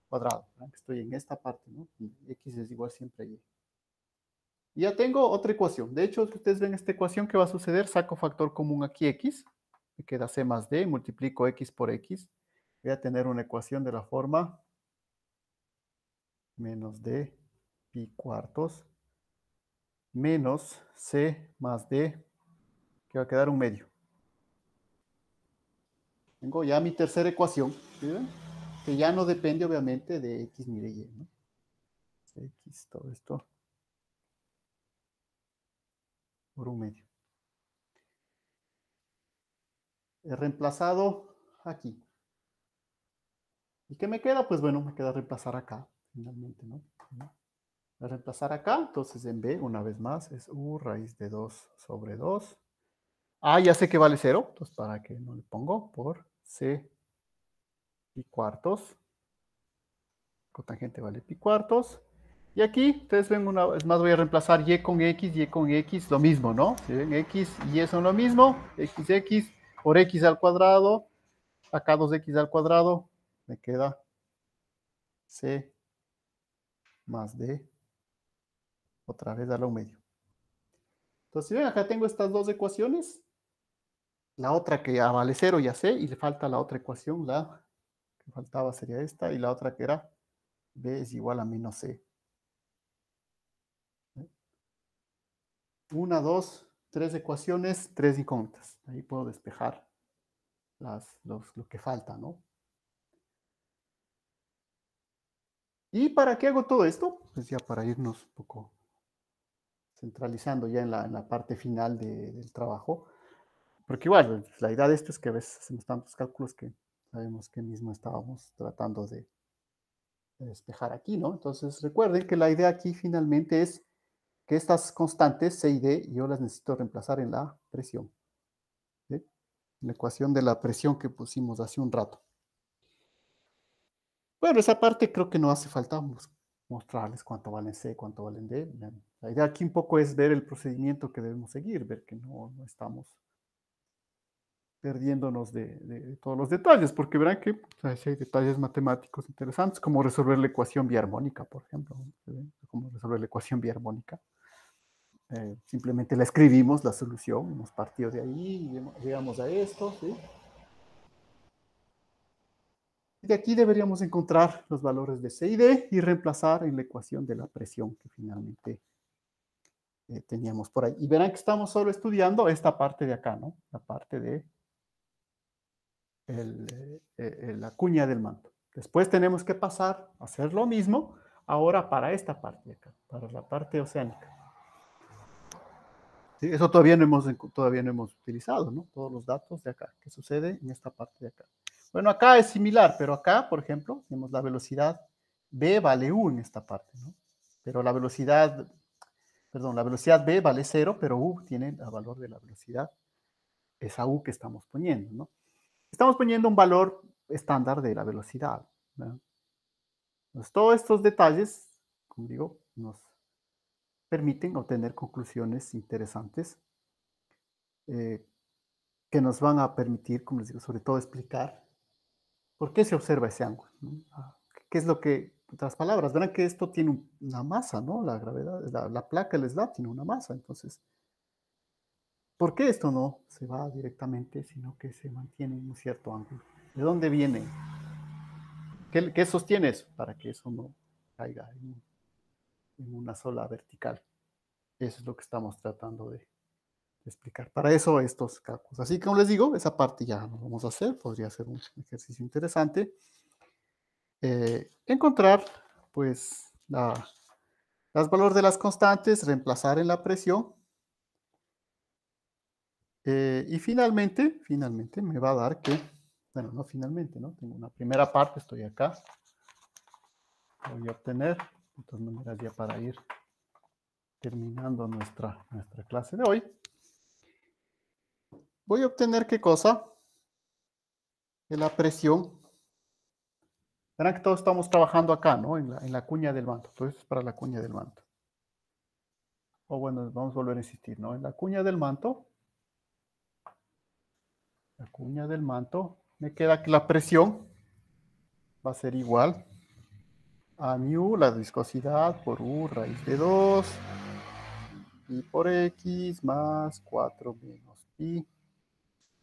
cuadrado. Estoy en esta parte, ¿no? X es igual siempre a Y. Y ya tengo otra ecuación. De hecho, si ustedes ven esta ecuación, ¿qué va a suceder? Saco factor común aquí X. Me queda C más D, multiplico X por X. Voy a tener una ecuación de la forma menos D pi cuartos menos C más D, que va a quedar un medio. Tengo ya mi tercera ecuación, ¿sí? Que ya no depende obviamente de X ni de Y, ¿no? X, todo esto por un medio. He reemplazado aquí. ¿Y qué me queda? Pues bueno, me queda reemplazar acá, finalmente, ¿no? Voy a reemplazar acá, entonces en B, una vez más, es U raíz de 2 sobre 2. Ah, ya sé que vale 0, entonces para que no le pongo, por C pi cuartos. Cotangente vale pi cuartos. Y aquí, ustedes ven una vez más, voy a reemplazar Y con X, lo mismo, ¿no? Si ven, X y Y son lo mismo, X por X al cuadrado, acá 2X al cuadrado, me queda C más D, otra vez darle un medio. Entonces, si ven, acá tengo estas dos ecuaciones, la otra que ya vale 0, ya sé, y le falta la otra ecuación, la que faltaba sería esta, y la otra que era B es igual a menos C. Una, dos, tres ecuaciones, tres incógnitas. Ahí puedo despejar lo que falta, ¿no? ¿Y para qué hago todo esto? Pues ya para irnos un poco centralizando ya en la parte final del trabajo. Porque igual, pues, la idea de esto es que a veces hacemos tantos cálculos que sabemos que mismo estábamos tratando de despejar aquí, ¿no? Entonces recuerden que la idea aquí finalmente es que estas constantes C y D yo las necesito reemplazar en la presión. ¿Sí? En la ecuación de la presión que pusimos hace un rato. Bueno, esa parte creo que no hace falta mostrarles cuánto valen C, cuánto valen D. La idea aquí un poco es ver el procedimiento que debemos seguir, ver que no estamos perdiéndonos de todos los detalles, porque verán que si hay detalles matemáticos interesantes, como resolver la ecuación biarmónica, por ejemplo, ¿sí? Como resolver la ecuación biarmónica. Simplemente la escribimos, la solución, hemos partido de ahí, llegamos a esto, ¿sí? Y de aquí deberíamos encontrar los valores de C y D y reemplazar en la ecuación de la presión que finalmente teníamos por ahí. Y verán que estamos solo estudiando esta parte de acá, ¿no? La parte de la cuña del manto. Después tenemos que pasar a hacer lo mismo ahora para esta parte de acá, para la parte oceánica. ¿Sí? Eso todavía no hemos utilizado, ¿no? Todos los datos de acá. ¿Qué sucede en esta parte de acá? Bueno, acá es similar, pero acá, por ejemplo, tenemos la velocidad B vale U en esta parte, ¿no? Pero la velocidad B vale 0, pero U tiene el valor de la velocidad, esa U que estamos poniendo, ¿no? Estamos poniendo un valor estándar de la velocidad, ¿no? Entonces, todos estos detalles, como digo, nos permiten obtener conclusiones interesantes eh, que nos van a permitir, como les digo, sobre todo explicar por qué se observa ese ángulo, ¿no? ¿Qué es lo que otras palabras, verán que esto tiene una masa, ¿no? La gravedad, la placa, el slab tiene una masa. Entonces, ¿por qué esto no se va directamente, sino que se mantiene en un cierto ángulo? ¿De dónde viene? ¿Qué sostiene eso? Para que eso no caiga en una sola vertical. Eso es lo que estamos tratando de explicar. Para eso estos cálculos. Así que como les digo, esa parte ya no vamos a hacer. Podría ser un ejercicio interesante. Encontrar, pues, las valores de las constantes, reemplazar en la presión. Y finalmente me va a dar que, bueno, no finalmente, ¿no? Tengo una primera parte, estoy acá. Voy a obtener, de todas maneras, ya para ir terminando nuestra clase de hoy. Voy a obtener qué cosa? Que la presión. Verán que todos estamos trabajando acá, ¿no? En la cuña del manto. Todo esto es para la cuña del manto. O bueno, vamos a volver a insistir, ¿no? En la cuña del manto, me queda que la presión va a ser igual a mu, la viscosidad, por u raíz de 2, pi por x más 4 menos pi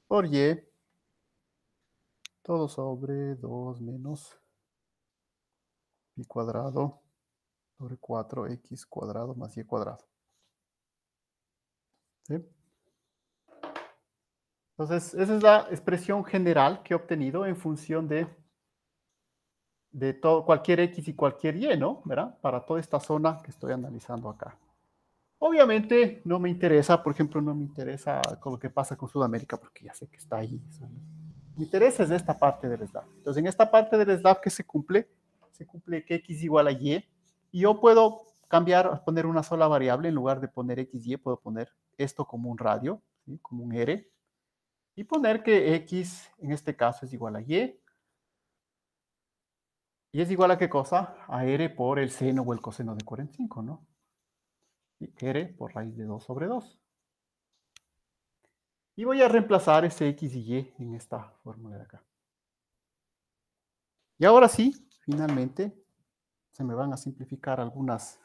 por y, todo sobre 2 menos pi cuadrado sobre 4x cuadrado más y cuadrado. ¿Sí? Entonces, esa es la expresión general que he obtenido en función de todo, cualquier x y cualquier y, ¿no? ¿Verdad? Para toda esta zona que estoy analizando acá. Obviamente no me interesa, por ejemplo, no me interesa con lo que pasa con Sudamérica, porque ya sé que está ahí. Me interesa es esta parte del slab. Entonces, en esta parte del slab que se cumple que x igual a y, y yo puedo cambiar, poner una sola variable, en lugar de poner x, y, puedo poner esto como un radio, ¿sí? Como un r, y poner que x, en este caso, es igual a y es igual a ¿qué cosa? A r por el seno o el coseno de 45, ¿no? Y r por raíz de 2 sobre 2. Y voy a reemplazar ese x y y en esta fórmula de acá. Y ahora sí, finalmente, se me van a simplificar algunas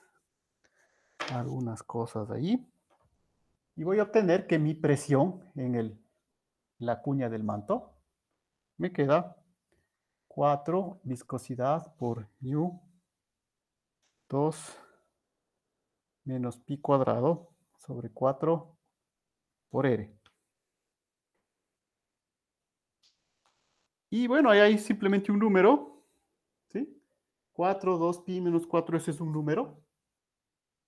cosas ahí. Y voy a obtener que mi presión en la cuña del manto me queda 4 viscosidad por mu 2 menos pi cuadrado sobre 4 por r. Y bueno, ahí hay simplemente un número, ¿sí? 4, 2 pi menos 4, ese es un número.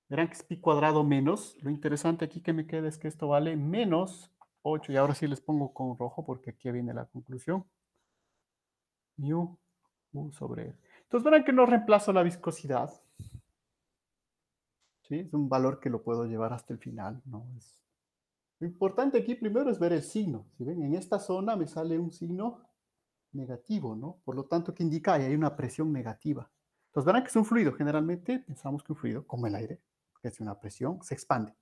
Verán que es pi cuadrado menos. Lo interesante aquí que me queda es que esto vale menos 8. Y ahora sí les pongo con rojo porque aquí viene la conclusión. Mu u sobre r. Entonces verán que no reemplazo la viscosidad. ¿Sí? Es un valor que lo puedo llevar hasta el final. ¿No? Lo importante aquí primero es ver el signo. Si ven, en esta zona me sale un signo negativo, ¿no? Por lo tanto, que indica que hay una presión negativa. Entonces verán que es un fluido. Generalmente pensamos que un fluido, como el aire, que es una presión, se expande.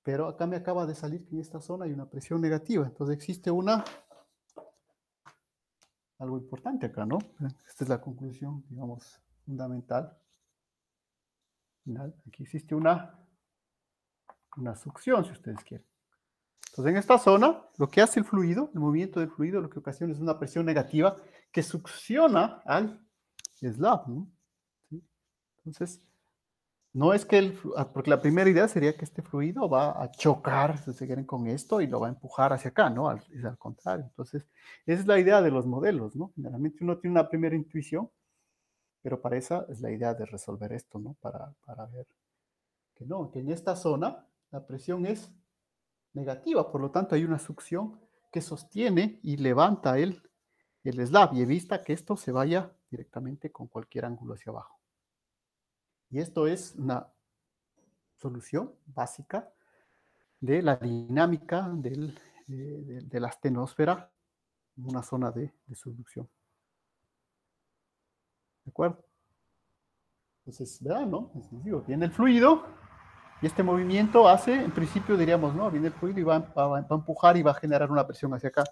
Pero acá me acaba de salir que en esta zona hay una presión negativa. Entonces existe algo importante acá, ¿no? Esta es la conclusión, digamos, fundamental. Final. Aquí existe una succión, si ustedes quieren. Entonces, en esta zona, lo que hace el fluido, el movimiento del fluido, lo que ocasiona es una presión negativa que succiona al slab, ¿no? ¿Sí? Entonces, no es que porque la primera idea sería que este fluido va a chocar, si se quieren, con esto y lo va a empujar hacia acá, ¿no? Es al contrario. Entonces, esa es la idea de los modelos, ¿no? Generalmente uno tiene una primera intuición, pero para esa es la idea de resolver esto, ¿no? Para ver que no, que en esta zona la presión es negativa, por lo tanto hay una succión que sostiene y levanta el slab y evita que esto se vaya directamente con cualquier ángulo hacia abajo. Y esto es una solución básica de la dinámica de la astenosfera en una zona de subducción. ¿De acuerdo? Entonces, vean, ¿no? Les digo, viene el fluido y este movimiento hace, en principio diríamos, no, viene el fluido y va a empujar y va a generar una presión hacia acá.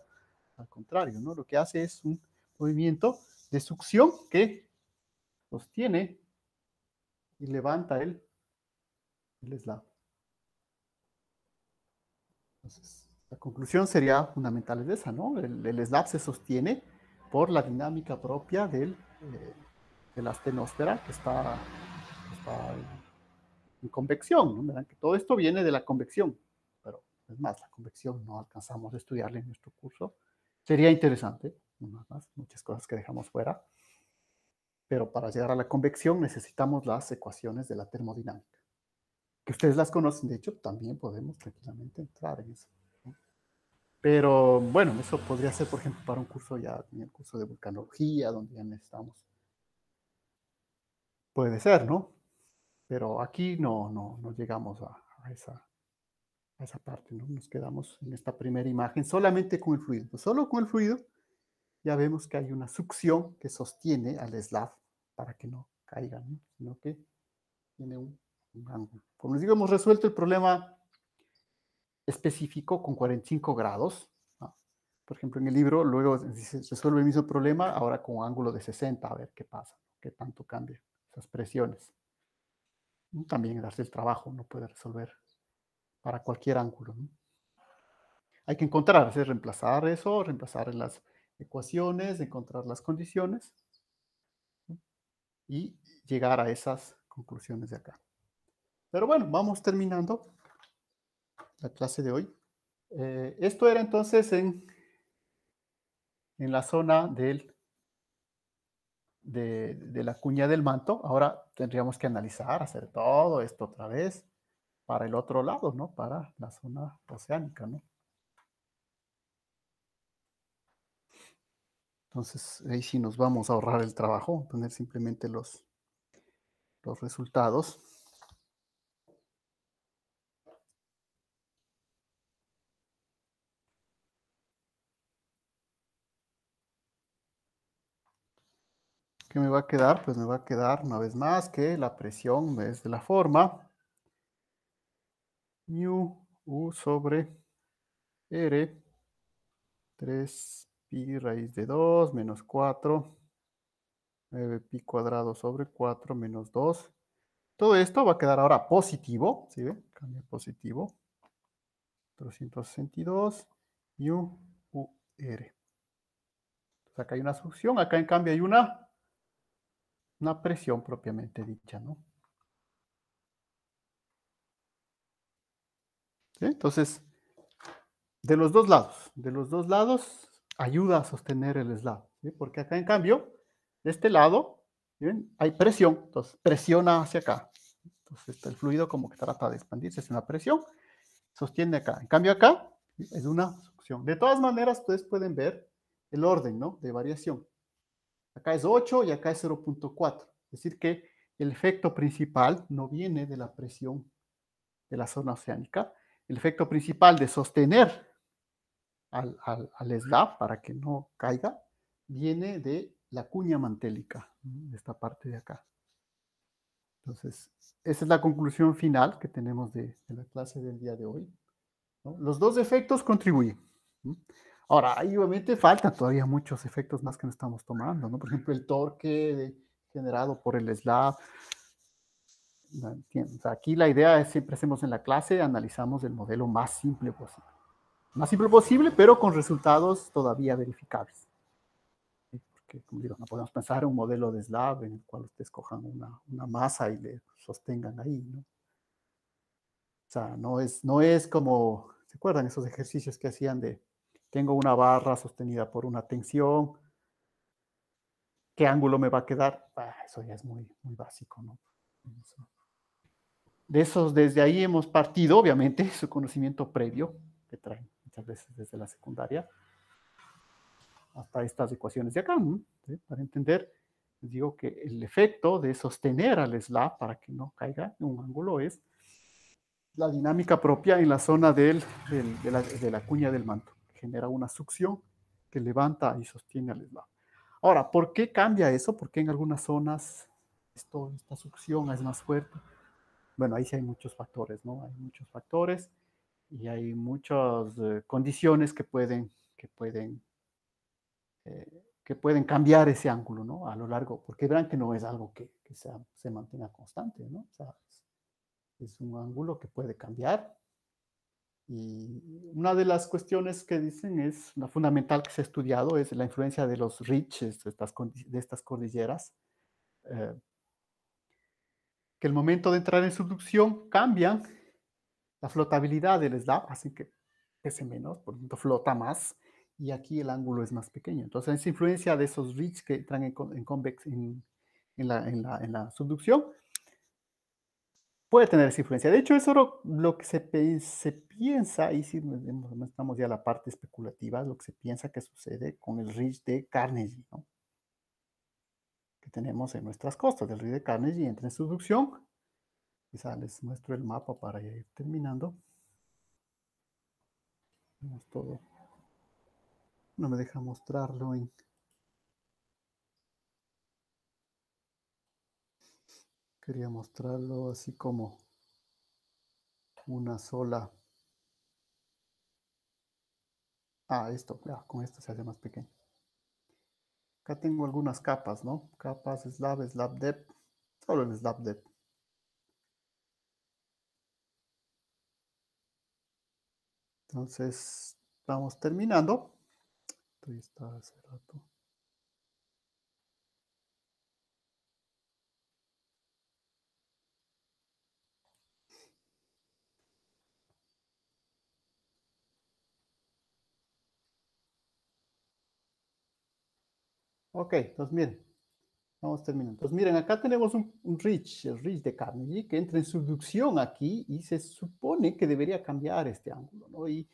Al contrario, ¿no? Lo que hace es un movimiento de succión que sostiene y levanta el slab. Entonces, la conclusión sería fundamental es esa, ¿no? El slab se sostiene por la dinámica propia de la astenosfera que está en convección, ¿no? Que todo esto viene de la convección, pero es más, la convección no alcanzamos a estudiarla en nuestro curso. Sería interesante, más, muchas cosas que dejamos fuera, pero para llegar a la convección necesitamos las ecuaciones de la termodinámica, que ustedes las conocen, de hecho, también podemos tranquilamente entrar en eso, ¿no? Pero bueno, eso podría ser, por ejemplo, para un curso ya, en el curso de vulcanología, donde ya necesitamos. Puede ser, ¿no? Pero aquí no llegamos a esa parte, ¿no? Nos quedamos en esta primera imagen solamente con el fluido. Pues solo con el fluido ya vemos que hay una succión que sostiene al slab para que no caiga, ¿no? Sino que tiene un ángulo. Como les digo, hemos resuelto el problema específico con 45 grados, ¿no? Por ejemplo, en el libro luego dice, resuelve el mismo problema, ahora con un ángulo de 60, a ver qué pasa, qué tanto cambia esas presiones. También darse el trabajo, no puede resolver para cualquier ángulo, ¿no? Hay que encontrar, es reemplazar eso, reemplazar en las ecuaciones, encontrar las condiciones, ¿no? Y llegar a esas conclusiones de acá. Pero bueno, vamos terminando la clase de hoy. Esto era entonces en la zona de la cuña del manto. Ahora tendríamos que analizar, hacer todo esto otra vez para el otro lado, ¿no? Para la zona oceánica, ¿no? Entonces, ahí sí nos vamos a ahorrar el trabajo, poner simplemente los resultados. ¿Qué me va a quedar? Pues me va a quedar una vez más que la presión es de la forma mu u sobre r 3 pi raíz de 2 menos 4, 9 pi cuadrado sobre 4 menos 2. Todo esto va a quedar ahora positivo, ¿sí ve? Cambia positivo. 462 mu u r. Entonces acá hay una succión, acá en cambio hay una presión propiamente dicha, ¿no? ¿Sí? Entonces, de los dos lados ayuda a sostener el slab, ¿sí? Porque acá en cambio, de este lado, ¿bien? Hay presión, entonces presiona hacia acá. Entonces el fluido como que trata de expandirse, es una presión, sostiene acá. En cambio acá es una succión. De todas maneras, ustedes pueden ver el orden, ¿no? De variación. Acá es 8 y acá es 0.4. Es decir que el efecto principal no viene de la presión de la zona oceánica. El efecto principal de sostener al slab para que no caiga viene de la cuña mantélica, ¿no? De esta parte de acá. Entonces, esa es la conclusión final que tenemos de la clase del día de hoy, ¿no? Los dos efectos contribuyen, ¿no? Ahora, ahí obviamente faltan todavía muchos efectos más que no estamos tomando, ¿no? Por ejemplo, el torque generado por el slab. ¿No? O sea, aquí la idea es, siempre hacemos en la clase, analizamos el modelo más simple posible. Más simple posible, pero con resultados todavía verificables. ¿Sí? Porque, como digo, no podemos pensar en un modelo de slab en el cual ustedes cojan una masa y le sostengan ahí, ¿no? O sea, no es como, ¿se acuerdan esos ejercicios que hacían de, tengo una barra sostenida por una tensión, ¿qué ángulo me va a quedar? Eso ya es muy básico, ¿no? De esos, desde ahí hemos partido, obviamente, su conocimiento previo, que traen muchas veces desde la secundaria, hasta estas ecuaciones de acá, ¿no? ¿Sí? Para entender, les digo que el efecto de sostener al slab para que no caiga en un ángulo es la dinámica propia en la zona de la cuña del manto, que genera una succión que levanta y sostiene al slab. Ahora, ¿por qué cambia eso? ¿Por qué en algunas zonas esta succión es más fuerte? Bueno, ahí sí hay muchos factores, ¿no? Hay muchos factores y hay muchas condiciones que pueden que pueden cambiar ese ángulo, ¿no? A lo largo, porque verán que no es algo que se mantenga constante, ¿no? O sea, es un ángulo que puede cambiar. Y una de las cuestiones que dicen es, la fundamental que se ha estudiado, es la influencia de los ridges de estas cordilleras, eh, que el momento de entrar en subducción cambian la flotabilidad del slab, así que pese menos, por lo tanto flota más, y aquí el ángulo es más pequeño. Entonces, esa influencia de esos ridges que entran en la subducción puede tener esa influencia. De hecho, eso lo que se piensa, y si no estamos ya en la parte especulativa, lo que se piensa que sucede con el ridge de Carnegie, ¿no? Que tenemos en nuestras costas. El ridge de Carnegie entra en subducción. Quizá les muestro el mapa para ir terminando. Vemos todo. No me deja mostrarlo en... Quería mostrarlo así como una sola. Esto, ya, con esto se hace más pequeño. Acá tengo algunas capas, ¿no? Capas, slab depth, solo el slab depth. Entonces, vamos terminando. Esto ya está hace rato. Ok, entonces miren, vamos terminando. Entonces miren, acá tenemos un ridge, el ridge de Carnegie, que entra en subducción aquí y se supone que debería cambiar este ángulo, ¿no? Y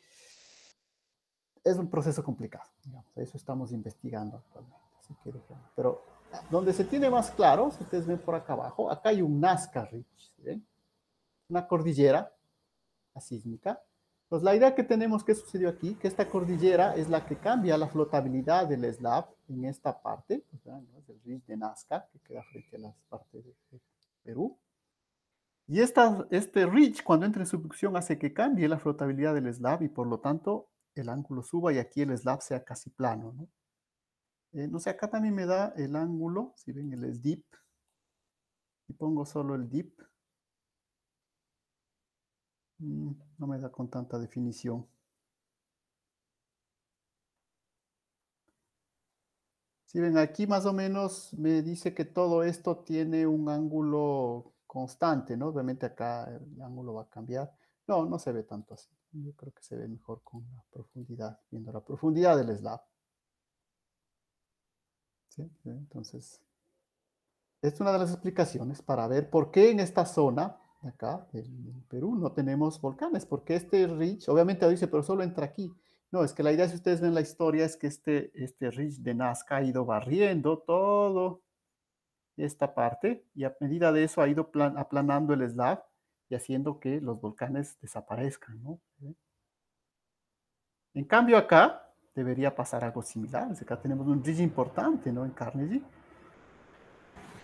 es un proceso complicado, digamos, eso estamos investigando actualmente. Así que pero donde se tiene más claro, si ustedes ven por acá abajo, acá hay un Nazca Ridge, ¿ven? Una cordillera sísmica. Pues la idea que tenemos que sucedió aquí, que esta cordillera es la que cambia la flotabilidad del slab en esta parte, o sea, ¿no? Es el ridge de Nazca, que queda frente a las partes de Perú. Y este ridge, cuando entra en subducción, hace que cambie la flotabilidad del slab y por lo tanto el ángulo suba y aquí el slab sea casi plano, ¿no? No sé, acá también me da el ángulo, si ven el dip, y pongo solo el dip, no me da con tanta definición. Si ven aquí más o menos me dice que todo esto tiene un ángulo constante, ¿no? Obviamente acá el ángulo va a cambiar. No, no se ve tanto así. Yo creo que se ve mejor con la profundidad, viendo la profundidad del slab. ¿Sí? Entonces, es una de las explicaciones para ver por qué en esta zona, acá, en Perú, no tenemos volcanes. Porque este ridge, obviamente dice, pero solo entra aquí. No, es que la idea, si ustedes ven la historia, es que este ridge de Nazca ha ido barriendo todo esta parte y a medida de eso ha ido aplanando el slab y haciendo que los volcanes desaparezcan, ¿no? En cambio acá debería pasar algo similar. Acá tenemos un ridge importante, ¿no? En Carnegie.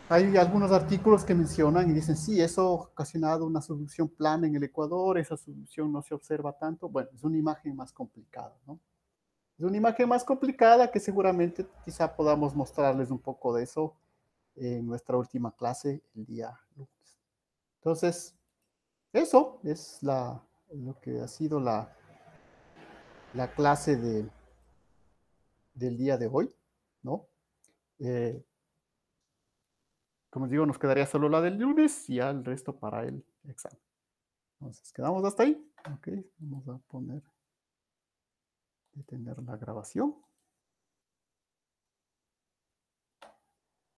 Hay algunos artículos que mencionan y dicen, sí, eso ha ocasionado una subducción plana en el Ecuador, esa subducción no se observa tanto. Bueno, es una imagen más complicada, ¿no? Es una imagen más complicada que seguramente quizá podamos mostrarles un poco de eso en nuestra última clase el día lunes. Entonces, eso es lo que ha sido la clase del día de hoy, ¿no? Eh, como digo, nos quedaría solo la del lunes y ya el resto para el examen. Entonces, quedamos hasta ahí. Ok, vamos a detener la grabación.